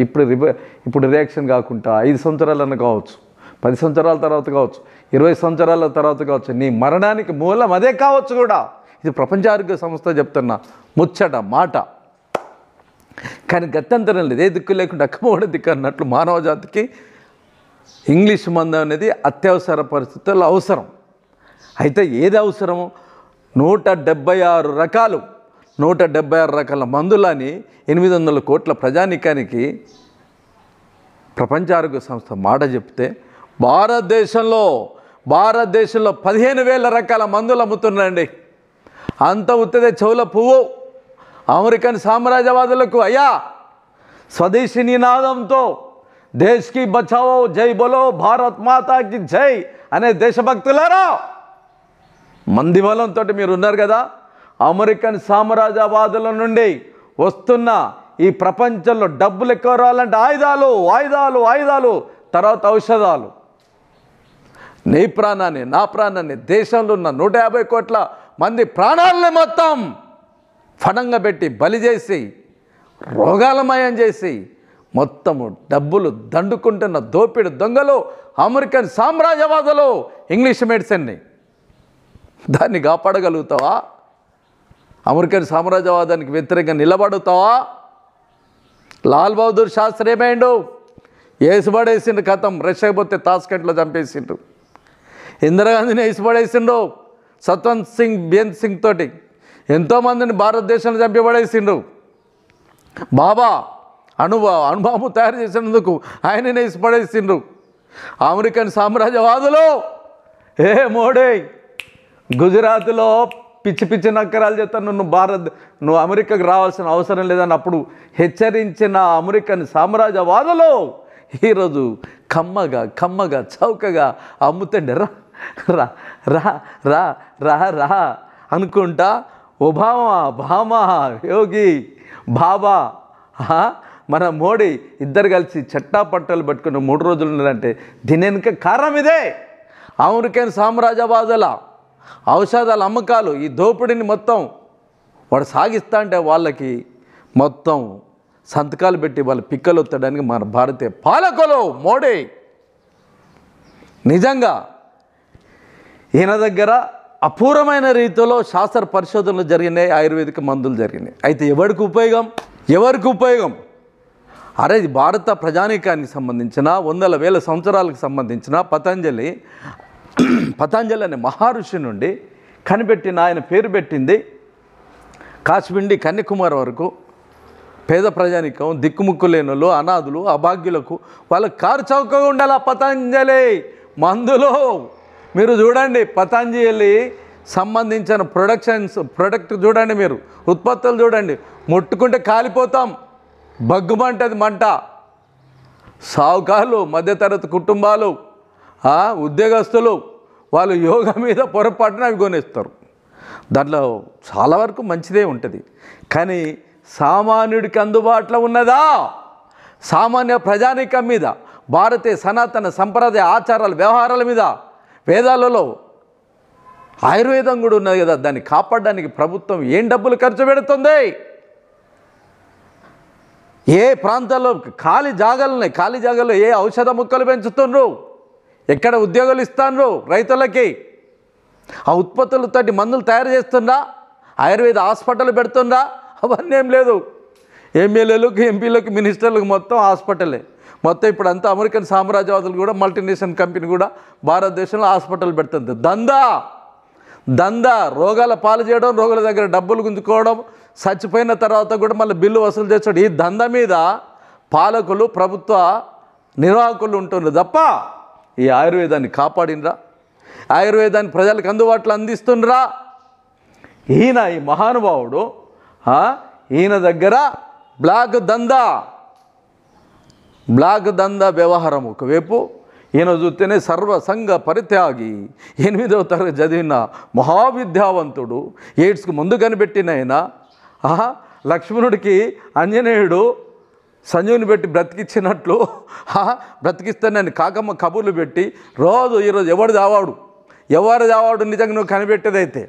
ఇప్పుడు రియాక్షన్ కాకుండా 5 సంవత్సరాలన్నా కావచ్చు, 10 సంవత్సరాల తర్వాత కావచ్చు, 20 సంవత్సరాల తర్వాత కావచ్చు, నీ మరణానికి మూలం అదే కావచ్చు కూడా. ఇది ప్రపంచ ఆరోగ్య సంస్థ చెప్తున్న ముచ్చట మాట. కానీ గత్యంతరం లేదు. ఏ దిక్కు లేకుండా అక్కమోడ దిక్కు అన్నట్లు మానవ జాతికి ఇంగ్లీష్ మందు అనేది అత్యవసర పరిస్థితుల్లో అవసరం. అయితే ఏది అవసరము? 176 రకాల మందులని 800 కోట్ల ప్రజానికానికి ప్రపంచ ఆరోగ్య సంస్థ మాట చెప్తే భారతదేశంలో 15,000 రకాల మందులు అమ్ముతున్నారండి. అంత ఉత్తదే చెవుల పువ్వు. అమెరికన్ సామ్రాజ్యవాదులకు అయ్యా స్వదేశీ నినాదంతో దేశ్కి బచావో జై బోలో భారత్ మాతాకి జై అనే దేశభక్తులారా, మంది బలంతో మీరు ఉన్నారు కదా. అమెరికన్ సామ్రాజ్యవాదుల నుండి వస్తున్న ఈ ప్రపంచంలో డబ్బులు ఎక్కువ రావాలంటే ఆయుధాలు, తర్వాత ఔషధాలు. నీ ప్రాణాన్ని, నా ప్రాణాన్ని, దేశంలో ఉన్న 150 కోట్ల మంది ప్రాణాలని మొత్తం ఫణంగా పెట్టి బలి చేసి రోగాలమయం చేసి మొత్తము డబ్బులు దండుకుంటున్న దోపిడి దొంగలు అమెరికన్ సామ్రాజ్యవాదులు ఇంగ్లీష్ మెడిసిన్ని. దాన్ని కాపాడగలుగుతావా? అమెరికన్ సామ్రాజ్యవాదానికి వ్యతిరేకంగా నిలబడుతావా? లాల్ బహదూర్ శాస్త్రి ఏమైండు? వేసిపడేసిండు, కథం. రష్యాకి పోతే తాస్కెంట్లో చంపేసిండు. ఇందిరాగాంధీని వేసిపడేసిండు సత్వంత్ సింగ్, బేంత్ సింగ్ తోటి. ఎంతోమందిని భారతదేశంలో చంపబడేసిండు. బాబా అణుబాంబు తయారు చేసినందుకు ఆయననే వేసిపడేసిండు. అమెరికన్ సామ్రాజ్యవాదులు మోడీ గుజరాత్లో పిచ్చి నక్కరాలు చేస్తాను, నువ్వు అమెరికాకు రావాల్సిన అవసరం లేదని అప్పుడు హెచ్చరించిన అమెరికన్ సామ్రాజ్యవాదులు ఈరోజు కమ్మగా చౌకగా అమ్ముతండి. రా రా రా రా రా అనుకుంటా ఒబామా, యోగి, బాబా, మన మోడీ ఇద్దరు కలిసి చట్టాపట్టాలు పట్టుకుని 3 రోజులు ఉన్నారంటే దీని వెనుక కారణం ఇదే. అమెరికన్ సామ్రాజ్యవాదుల ఔషధాల అమ్మకాలు, ఈ దోపిడీని మొత్తం వాడు సాగిస్తా అంటే వాళ్ళకి మొత్తం సంతకాలు పెట్టి వాళ్ళ పిక్కలు ఒత్తడానికి మన భారతీయ పాలకులు మోడీ నిజంగా ఈయన దగ్గర అపూర్వమైన రీతిలో శాస్త్ర పరిశోధనలు జరిగినాయి, ఆయుర్వేదిక మందులు జరిగినాయి. అయితే ఎవరికి ఉపయోగం? అరే ఇది భారత ప్రజానీకానికి సంబంధించిన వందల వేల సంవత్సరాలకు సంబంధించిన పతంజలి అనే మహర్షి నుండి కనిపెట్టిన, ఆయన పేరు పెట్టింది కాశ్మీర్ కన్యాకుమారి వరకు పేద ప్రజానీకం, దిక్కుముక్కు లేనులు, అనాథులు, అభాగ్యులకు వాళ్ళకి కారు చౌకగా ఉండాలి. పతంజలి మందులు మీరు చూడండి, పతంజలి సంబంధించిన ప్రొడక్ట్ చూడండి, మీరు ఉత్పత్తులు చూడండి, ముట్టుకుంటే కాలిపోతాం, బగ్గుమంటది మంట. సావుకారులు, మధ్యతరగతి కుటుంబాలు, ఉద్యోగస్తులు వాళ్ళు యోగా మీద పొరపాటున అవి కొనేస్తారు. దాంట్లో చాలా వరకు మంచిదే ఉంటుంది, కానీ సామాన్యుడికి అందుబాటులో ఉన్నదా? సామాన్య ప్రజానీకం మీద, భారతీయ సనాతన సంప్రదాయ ఆచారాల వ్యవహారాల మీద, వేదాలలో ఆయుర్వేదం కూడా ఉన్నది కదా, దాన్ని కాపాడడానికి ప్రభుత్వం ఏం డబ్బులు ఖర్చు పెడుతుంది? ఏ ప్రాంతాల్లో ఖాళీ జాగాలు ఉన్నాయి, ఖాళీ జాగాల్లో ఏ ఔషధ మొక్కలు పెంచుతుండ్రు, ఎక్కడ ఉద్యోగాలు ఇస్తాండ్రు రైతులకి, ఆ ఉత్పత్తులతో మందులు తయారు చేస్తుండ్రా, ఆయుర్వేద హాస్పిటల్ పెడుతుండ్రా? అవన్నీ ఏం లేదు. ఎమ్మెల్యేలకు, ఎంపీలకు, మినిస్టర్లకు మొత్తం హాస్పిటలే. మొత్తం ఇప్పుడు అంతా అమెరికన్ సామ్రాజ్యవాదులు కూడా, మల్టీనేషనల్ కంపెనీ కూడా భారతదేశంలో హాస్పిటల్ పెడుతుంది. దందా రోగాల పాలు చేయడం, రోగుల దగ్గర డబ్బులు గుంజుకోవడం, చచ్చిపోయిన తర్వాత కూడా మళ్ళీ బిల్లు వసూలు చేస్తాడు. ఈ దందా మీద పాలకులు, ప్రభుత్వ నిర్వాహకులు ఉంటున్నారు తప్ప ఈ ఆయుర్వేదాన్ని కాపాడినరా? ఆయుర్వేదాన్ని ప్రజలకు అందుబాటులో అందిస్తుండ్రా? ఈ మహానుభావుడు ఈయన దగ్గర బ్లాక్ దందా వ్యవహారం ఒకవైపు, ఈయన చూస్తేనే సర్వసంగ పరిత్యాగి, 8వ తరగతి చదివిన మహావిద్యావంతుడు, ఎయిడ్స్కి ముందు కనిపెట్టిన ఆయన, లక్ష్మణుడికి ఆంజనేయుడు సంజీవుని పెట్టి బ్రతికిచ్చినట్లు బ్రతికిస్తానని కాకమ్మ కబుర్లు పెట్టి రోజు ఈరోజు ఎవరు చావాడు నిజంగా నువ్వు కనిపెట్టేదైతే.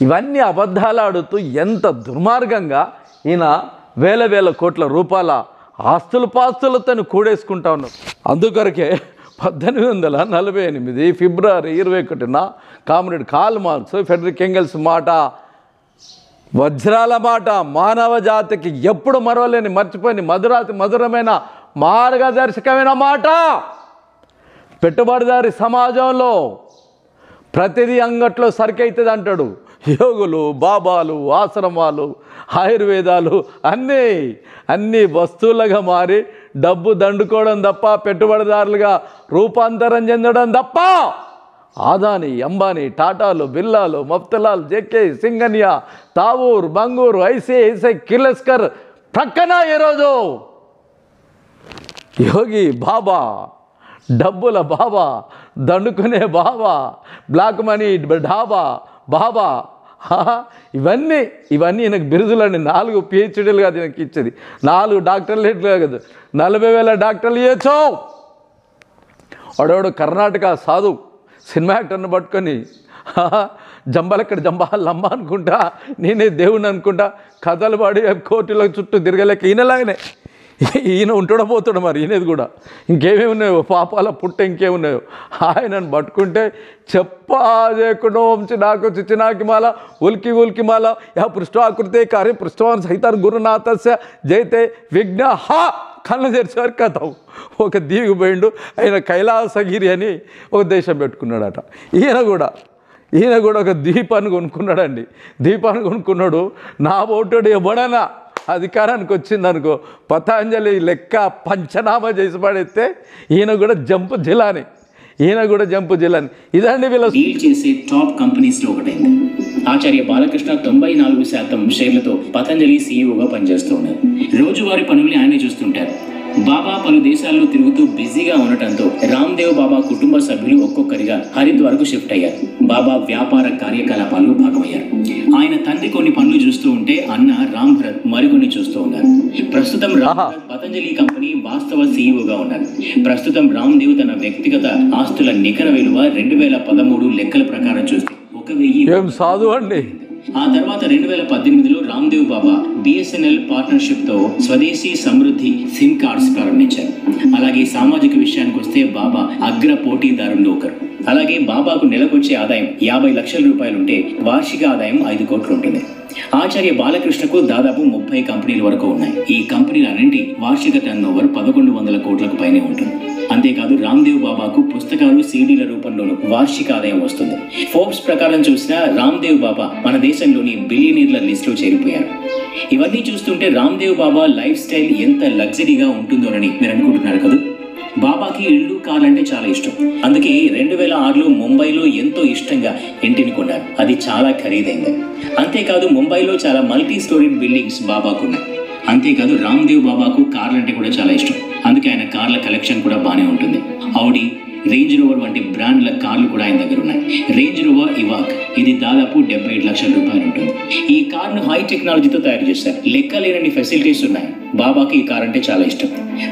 ఇవన్నీ అబద్ధాలు ఆడుతూ ఎంత దుర్మార్గంగా ఈయన వేల కోట్ల రూపాయల పాస్తులతో కూడేసుకుంటా ఉన్నారు. అందుకొరకే 1848 ఫిబ్రవరి 21న comrade Karl Marx, Frederick Engels మాట, వజ్రాల మాట, మానవ జాతికి ఎప్పుడు మరవలేని, మర్చిపోయిన మధురమైన మార్గదర్శకమైన మాట. పెట్టుబడిదారి సమాజంలో ప్రతిదీ అంగట్లో సరికైతుంది అంటాడు. యోగులు, బాబాలు, ఆశ్రమాలు, ఆయుర్వేదాలు అన్నీ వస్తువులుగా మారి డబ్బు దండుకోవడం తప్ప, పెట్టుబడిదారులుగా రూపాంతరం చెందడం తప్ప, ఆదాని, అంబానీ, టాటాలు, బిర్లాలు, మఫ్తలాల్, జేకే, సింగనియా, తావూర్, బంగూరు, ఐసే కిర్లస్కర్ ప్రక్కన ఈరోజు యోగి బాబా, డబ్బుల బాబా, దండుకునే బాబా, బ్లాక్ మనీ బాబా, ఇవన్నీ ఈయనకు బిరుదులండి. 4 PhDలు కాదు ఈయనకి ఇచ్చేది, 4 డాక్టర్లేట్లు కాదు, 40,000 డాక్టర్లు ఇవ్వచ్చు. వాడవాడు కర్ణాటక సాధు సినిమా యాక్టర్ని పట్టుకొని జంబాలమ్మ అనుకుంటా, నేనే దేవుణ్ణి అనుకుంటా కథలు పాడి కోర్టుల చుట్టూ తిరగలేక ఈయన ఉంటాడో పోతాడు. మరి ఈయనది కూడా ఇంకేమేమి ఉన్నాయో, పాపాల పుట్ట ఇంకేమున్నాయో, ఆయనను పట్టుకుంటే చెప్పకుండా వంచి నాకు చిచ్చినాకి మాల ఉల్కి మాల యా పృష్ఠాకృతే కార్య పృష్ఠవాన్ సహితారు గురునాథస్య జైతే విఘ్న కళ్ళు తెరిచేవారు కథం. ఒక దీవికి పోయిండు ఆయన, కైలాసగిరి అని ఒక దేశం పెట్టుకున్నాడట. ఈయన కూడా ఒక దీపాన్ని కొనుక్కున్నాడండి. దీపాన్ని కొనుక్కున్నాడు. నా ఓటుడు ఎవడనా అధికారానికి వచ్చిందనుకో, పతంజలి లెక్క పంచనామా చేసి పడేస్తే ఈయన కూడా జంపు జిల్లాని. ఇదండి వీళ్ళ డీల్ చేసే టాప్ కంపెనీస్ లో ఒకటైంది. ఆచార్య బాలకృష్ణ 94% షేర్లతో పతంజలి సీఈఓగా పనిచేస్తూ ఉన్నారు. రోజువారీ పనుల్ని ఆయనే చూస్తుంటారు. బాబా పలు దేశాల్లో తిరుగుతూ బిజీగా ఉండటంతో రామ్దేవ్ బాబా కుటుంబ సభ్యులు ఒక్కొక్కరిగా హరిద్వార్కు షిఫ్ట్ అయ్యారు. బాబా వ్యాపార కార్యకలాపాల్లో భాగమయ్యారు. ఆయన తండ్రి కొన్ని పనులు చూస్తూ ఉంటే అన్న రామ్ భరత్ మరికొన్ని చూస్తూ ఉన్నారు. ప్రస్తుతం రామ్ భరత్ పతంజలి కంపెనీ వాస్తవ సీఈఓగా ఉన్నారు. ప్రస్తుతం రామ్దేవ్ తన వ్యక్తిగత ఆస్తుల నికర విలువ 2013 లెక్కల ప్రకారం చూస్తే 1,000 సాధు అండి. ఆ తర్వాత 2018లో రామ్దేవ్ బాబా BSNL పార్ట్నర్షిప్తో స్వదేశీ సమృద్ధి సిమ్ కార్డ్స్ ప్రారంభించారు. అలాగే సామాజిక విషయానికి వస్తే బాబా అగ్ర పోటీదారుల్లో ఒకరు. అలాగే బాబాకు నెలకొచ్చే ఆదాయం 50 లక్షల రూపాయలు ఉంటే వార్షిక ఆదాయం 5 కోట్లు ఉంటుంది. ఆచార్య బాలకృష్ణకు దాదాపు 30 కంపెనీల వరకు ఉన్నాయి. ఈ కంపెనీలన్నింటి వార్షిక టర్నోవర్ 1100 కోట్లకు పైనే ఉంటుంది. అంతేకాదు రామ్దేవ్ బాబాకు పుస్తకాలు, సీడీల రూపంలోనూ వార్షిక ఆదాయం వస్తుంది. ఫోర్బ్స్ ప్రకారం చూసినా రామ్దేవ్ బాబా మన దేశంలోని బిలియనీర్ల లిస్టులో చేరిపోయారు. ఇవన్నీ చూస్తుంటే రామ్దేవ్ బాబా లైఫ్ స్టైల్ ఎంత లగ్జరీగా ఉంటుందోనని మీరు అనుకుంటున్నారు కదా. బాబాకి ఇళ్ళు, కార్లు అంటే చాలా ఇష్టం. అందుకే 2006లో ముంబైలో ఎంతో ఇష్టంగా ఇంటిని కొన్నారు. అది చాలా ఖరీదైంది. అంతేకాదు ముంబైలో చాలా మల్టీ స్టోరీడ్ బిల్డింగ్స్ బాబాకున్నాయి. అంతేకాదు రామ్దేవ్ బాబాకు కార్లు అంటే కూడా చాలా ఇష్టం. అందుకే ఆయన కార్ల కలెక్షన్ కూడా బాగానే ఉంటుంది. ఆడి, రేంజ్ రోవర్ వంటి బ్రాండ్ల కార్లు కూడా ఆయన దగ్గర ఉన్నాయి. రేంజ్ రోవర్ ఇవాక్ ఇది దాదాపు 75 లక్షల రూపాయలు ఉంటుంది. ఈ కార్ను హై టెక్నాలజీతో తయారు చేశారు. లెక్కలేనన్ని ఫెసిలిటీస్ ఉన్నాయి. బాబాకి ఈ కార్ అంటే చాలా ఇష్టం.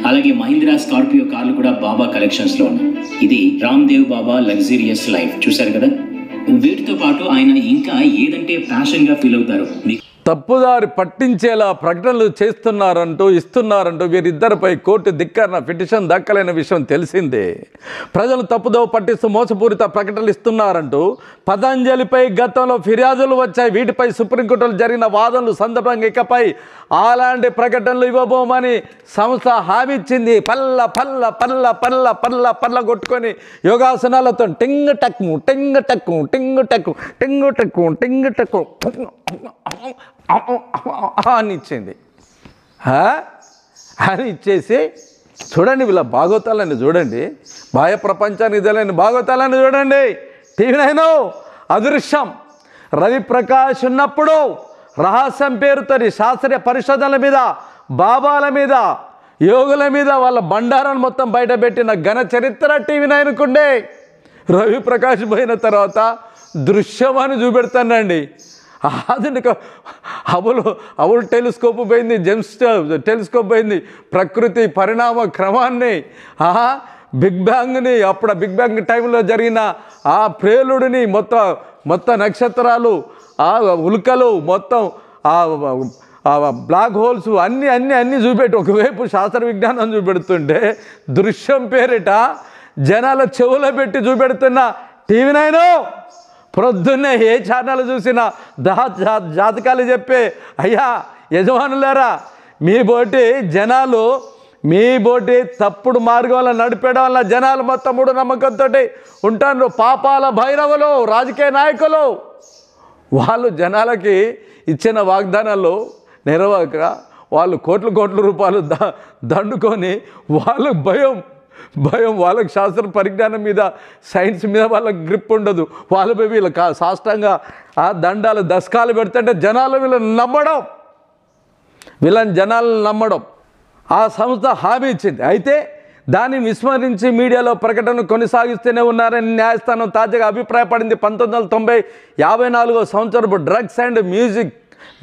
అలాగే మహీంద్రా స్కార్పియో కార్లు కూడా బాబా కలెక్షన్స్ లో ఉన్నాయి. ఇది రామ్దేవ్ బాబా లగ్జరియస్ లైఫ్. చూశారు కదా. వీటితో పాటు ఆయన ఇంకా ఏదంటే ప్యాషన్ గా ఫీల్ అవుతారు. తప్పుదారి పట్టించేలా ప్రకటనలు చేస్తున్నారంటూ ఇస్తున్నారంటూ వీరిద్దరిపై కోర్టు ధిక్కరణ పిటిషన్ దక్కలేని విషయం తెలిసిందే. ప్రజలు తప్పుదోవ పట్టిస్తూ మోసపూరిత ప్రకటనలు ఇస్తున్నారంటూ పతంజలిపై గతంలో ఫిర్యాదులు వచ్చాయి. వీటిపై సుప్రీంకోర్టులో జరిగిన వాదనలు సందర్భంగా ఇకపై అలాంటి ప్రకటనలు ఇవ్వబోమని సంస్థ హామీ ఇచ్చింది. పల్ల పల్ల పల్ల పల్ల పల్ల పల్ల కొట్టుకొని యోగాసనాలతో టింగ్ టక్కు టింగ్ టక్కు టింగ్ టక్కు టింగ్ టక్కు టింగ్ టక్కు అని ఇచ్చింది. అని ఇచ్చేసి చూడండి వీళ్ళ భాగవతాలని చూడండి, బాహ్య ప్రపంచానికి తెలియని భాగవతాలని చూడండి. టీవీ9 అదృశ్యం రవిప్రకాష్ ఉన్నప్పుడు రహస్యం పేరుతో శాస్త్రీయ పరిశోధనల మీద, బాబాల మీద, యోగుల మీద వాళ్ళ బండారాన్ని మొత్తం బయటపెట్టిన ఘన చరిత్ర టీవీ9కుండే. రవిప్రకాష్ పోయిన తర్వాత దృశ్యం అని చూపెడతానండి. ఆధునిక హబుల్ టెలిస్కోప్ పోయింది, జేమ్స్ టెలిస్కోప్ పోయింది. ప్రకృతి పరిణామ క్రమాన్ని, బిగ్ బ్యాంగ్ని, అప్పుడు బిగ్ బ్యాంగ్ టైంలో జరిగిన ఆ ప్రేలుడిని, మొత్తం నక్షత్రాలు, ఉల్కలు, మొత్తం బ్లాక్ హోల్స్ అన్నీ చూపెట్టి ఒకవైపు శాస్త్ర విజ్ఞానం చూపెడుతుంటే దృశ్యం పేరిట జనాల చెవులో పెట్టి చూపెడుతున్న టీవీ9 ప్రొద్దున్నే ఏ ఛానల్ చూసినా జాతకాలు చెప్పే అయ్యా యజమానులారా, మీ బోటి తప్పుడు మార్గంలో నడిపేయడం వల్ల జనాలు మొత్తం మూడు నమ్మకంతో ఉంటారు. పాపాల భైరవులు రాజకీయ నాయకులు వాళ్ళు జనాలకి ఇచ్చిన వాగ్దానాలు నెరవేరక వాళ్ళు కోట్ల రూపాయలు దండుకొని వాళ్ళకు భయం వాళ్ళకి శాస్త్ర పరిజ్ఞానం మీద, సైన్స్ మీద వాళ్ళకి గ్రిప్ ఉండదు. వాళ్ళపై వీళ్ళకి సాష్టంగా ఆ దండాలు దశకాలు పెడుతుంటే వీళ్ళని నమ్మడం ఆ సంస్థ హామీ ఇచ్చింది. అయితే దాన్ని విస్మరించి మీడియాలో ప్రకటన కొనసాగిస్తూనే ఉన్నారని న్యాయస్థానం తాజాగా అభిప్రాయపడింది. 1954 సంవత్సరపు డ్రగ్స్ అండ్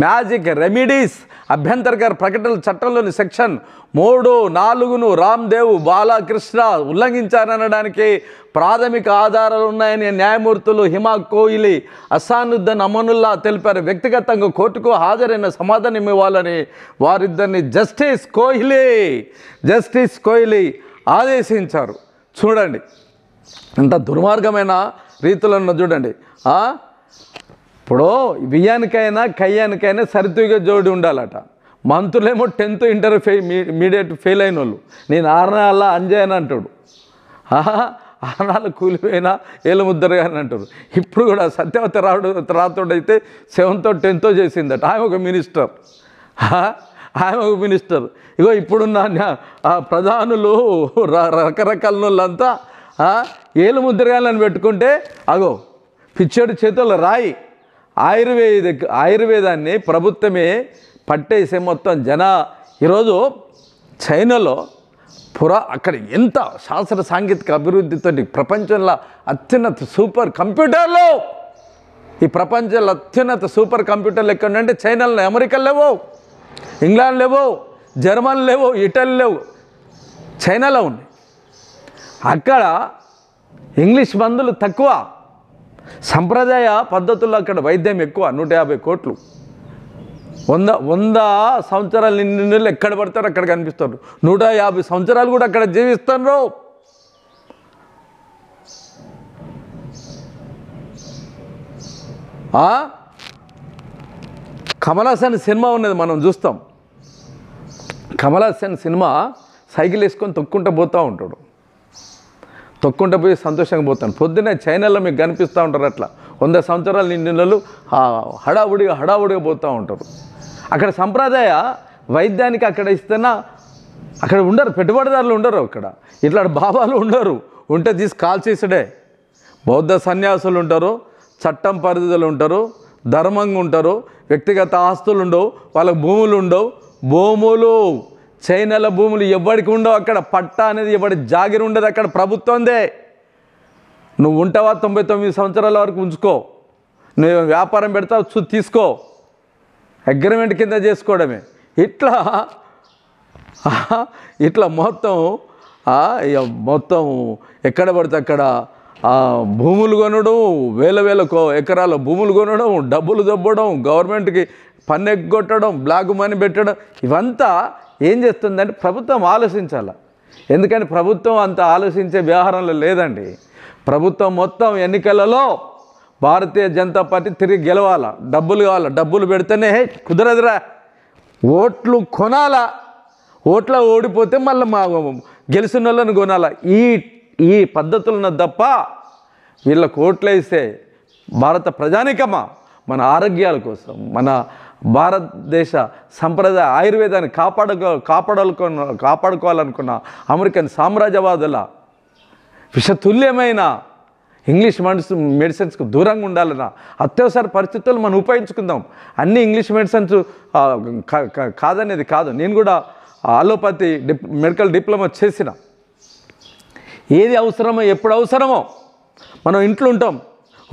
మ్యాజిక్ రెమెడీస్ అభ్యంతరకర ప్రకటనల చట్టంలోని సెక్షన్ 3, 4ను రామ్దేవ్ బాలకృష్ణ ఉల్లంఘించారనడానికి ప్రాథమిక ఆధారాలు ఉన్నాయని న్యాయమూర్తులు హిమా కోహ్లీ, అసానుద్దీన్ అమనుల్లా తెలిపారు. వ్యక్తిగతంగా కోర్టుకు హాజరైన సమాధానం ఇవ్వాలని వారిద్దరిని జస్టిస్ కోహ్లీ ఆదేశించారు. చూడండి ఎంత దుర్మార్గమైన రీతిలో చూడండి. ఇప్పుడు బియ్యానికైనా కయ్యానికైనా సరితూగా జోడి ఉండాలట. మంత్రులేమో 10th ఇంటర్ మీడియట్ ఫెయిల్ అయిన వాళ్ళు, నేను 6 నెలల అంజయ్ అని అంటాడు. 6 నెలలు కూలిపోయినా ఏలుముద్దరు అని అంటారు. ఇప్పుడు కూడా సత్యవతి రాథోడ్ అయితే 7th 10th చేసిందట. ఆమె ఒక మినిస్టర్. ఇగో ఇప్పుడున్న ప్రధానులు రకరకాల వాళ్ళంతా ఏలుముద్రగాలని పెట్టుకుంటే అగో పిచ్చోడి చేతుల్లో రాయి. ఆయుర్వేదాన్ని ప్రభుత్వమే పట్టేసే మొత్తం ఈరోజు చైనాలో అక్కడ ఎంత శాస్త్ర సాంకేతిక అభివృద్ధితో ప్రపంచంలో అత్యున్నత సూపర్ కంప్యూటర్లు, ఈ ప్రపంచంలో అత్యున్నత సూపర్ కంప్యూటర్లు ఎక్కడంటే చైనాలో, అమెరికా లేవు, ఇంగ్లాండ్ లేవు, జర్మన్ లేవు, ఇటలీ లేవు, చైనాలో ఉన్నాయి. అక్కడ ఇంగ్లీష్ మందులు తక్కువ, సంప్రదాయ పద్ధతుల్లో అక్కడ వైద్యం ఎక్కువ, 150 కోట్లు. 100 సంవత్సరాలు నిన్ను ఎక్కడ పడతారు అక్కడ కనిపిస్తారు. 150 సంవత్సరాలు కూడా అక్కడ జీవిస్తారు. కమల్ హాసన్ సినిమా ఉన్నది, మనం చూస్తాం. కమల్ హాసన్ సినిమా సైకిల్ వేసుకొని తొక్కుంటూ పోతూ ఉంటాడు, తొక్కుంటూ పోయి సంతోషంగా పోతాను. పొద్దున్నే చైనాలో మీకు కనిపిస్తూ ఉంటారు అట్లా 100 సంవత్సరాలు నిండినోళ్ళు హడావుడిగా పోతూ ఉంటారు. అక్కడ సంప్రదాయ వైద్యానికి అక్కడ ఇస్తున్నా అక్కడ ఉండరు, పెట్టుబడిదారులు ఉండరు, అక్కడ ఇట్లా బాబాలు ఉండరు, ఉంటే తీసి కాల్చేసడే. బౌద్ధ సన్యాసులు ఉంటారు, చట్టం పరిధిలో ఉంటారు, ధర్మంగా ఉంటారు, వ్యక్తిగత ఆస్తులు ఉండవు, వాళ్ళకి భూములు ఉండవు. భూములు చైనాల భూములు ఎవరికి ఉండవు, అక్కడ పట్టా అనేది ఎవరి జాగిరి ఉండదు, అక్కడ ప్రభుత్వందే. నువ్వు ఉంటావా 99 సంవత్సరాల వరకు ఉంచుకో, నువ్వు వ్యాపారం పెడతావు తీసుకో, అగ్రిమెంట్ కింద చేసుకోవడమే. ఇట్లా మొత్తం ఎక్కడ పడితే అక్కడ భూములు కొనడం, వేల ఎకరాల భూములు కొనడం, డబ్బులు దబ్బడం, గవర్నమెంట్కి పన్ను ఎగ్గొట్టడం, బ్లాక్ మనీ పెట్టడం, ఇవంతా ఏం చేస్తుందంటే ప్రభుత్వం ఆలోచించాలి. ఎందుకని ప్రభుత్వం అంత ఆలోచించే వ్యవహారంలో లేదండి. ప్రభుత్వం మొత్తం ఎన్నికలలో భారతీయ జనతా పార్టీ తిరిగి గెలవాలా, డబ్బులు కావాలా, డబ్బులు పెడితేనే కుదరదురా, ఓట్లు కొనాలా, ఓట్లో ఓడిపోతే మళ్ళీ మా గెలిచిన వాళ్ళని కొనాలా. ఈ పద్ధతులను తప్ప వీళ్ళకు ఓట్లు వేస్తే భారత ప్రజానికమా మన ఆరోగ్యాల కోసం, మన భారతదేశ సంప్రదాయ ఆయుర్వేదాన్ని కాపాడుకోవాలనుకున్న అమెరికన్ సామ్రాజ్యవాదుల విషతుల్యమైన ఇంగ్లీష్ మెడిసిన్స్కు దూరంగా ఉండాలన్న అత్యవసర పరిస్థితుల్లో మనం ఉపయోగించుకుందాం. అన్ని ఇంగ్లీష్ మెడిసిన్స్ కాదనేది కాదు. నేను కూడా అలోపతి మెడికల్ డిప్లొమా చేసిన. ఏది అవసరమో ఎప్పుడు అవసరమో మనం ఇంట్లో ఉంటాం.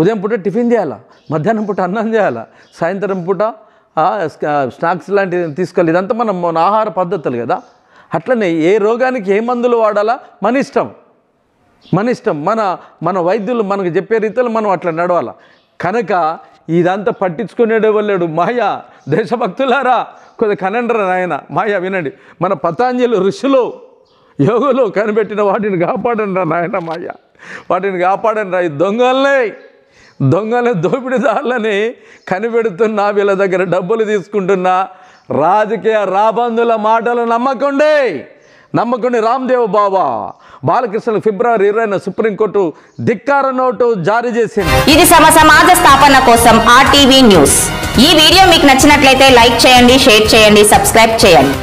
ఉదయం పూట టిఫిన్ చేయాలా, మధ్యాహ్నం పూట అన్నం చేయాలా, సాయంత్రం పూట స్నాక్స్ లాంటివి తీసుకోవాలి. ఇదంతా మన ఆహార పద్ధతులు కదా. అట్లనే ఏ రోగానికి ఏ మందులు వాడాలా మన ఇష్టం. మన వైద్యులు మనకు చెప్పే రీతిలో మనం అట్లా నడవాలా. కనుక ఇదంతా పట్టించుకునేవాళ్ళేడు మాయా. దేశభక్తులారా కొద్దిగా కనండరా నాయన, మాయా వినండి. మన పతాంజలి ఋషులు యోగులు కనిపెట్టిన వాటిని కాపాడండి రా నాయన, మాయా వాటిని కాపాడండి రా. ఈ దొంగలని దోపిడీదారులని కనిపెడుతున్నా, వీళ్ళ దగ్గర డబ్బులు తీసుకుంటున్నా రాజకీయ రాబందుల మాటలు నమ్మకండి. రామ్దేవ్ బాబా బాలకృష్ణ ఫిబ్రవరి 20న సుప్రీంకోర్టు ధిక్కార నోటు జారీ చేసింది. ఇది సమాజ స్థాపన కోసం RTV న్యూస్. ఈ వీడియో మీకు నచ్చినట్లయితే లైక్ చేయండి, షేర్ చేయండి, సబ్స్క్రైబ్ చేయండి.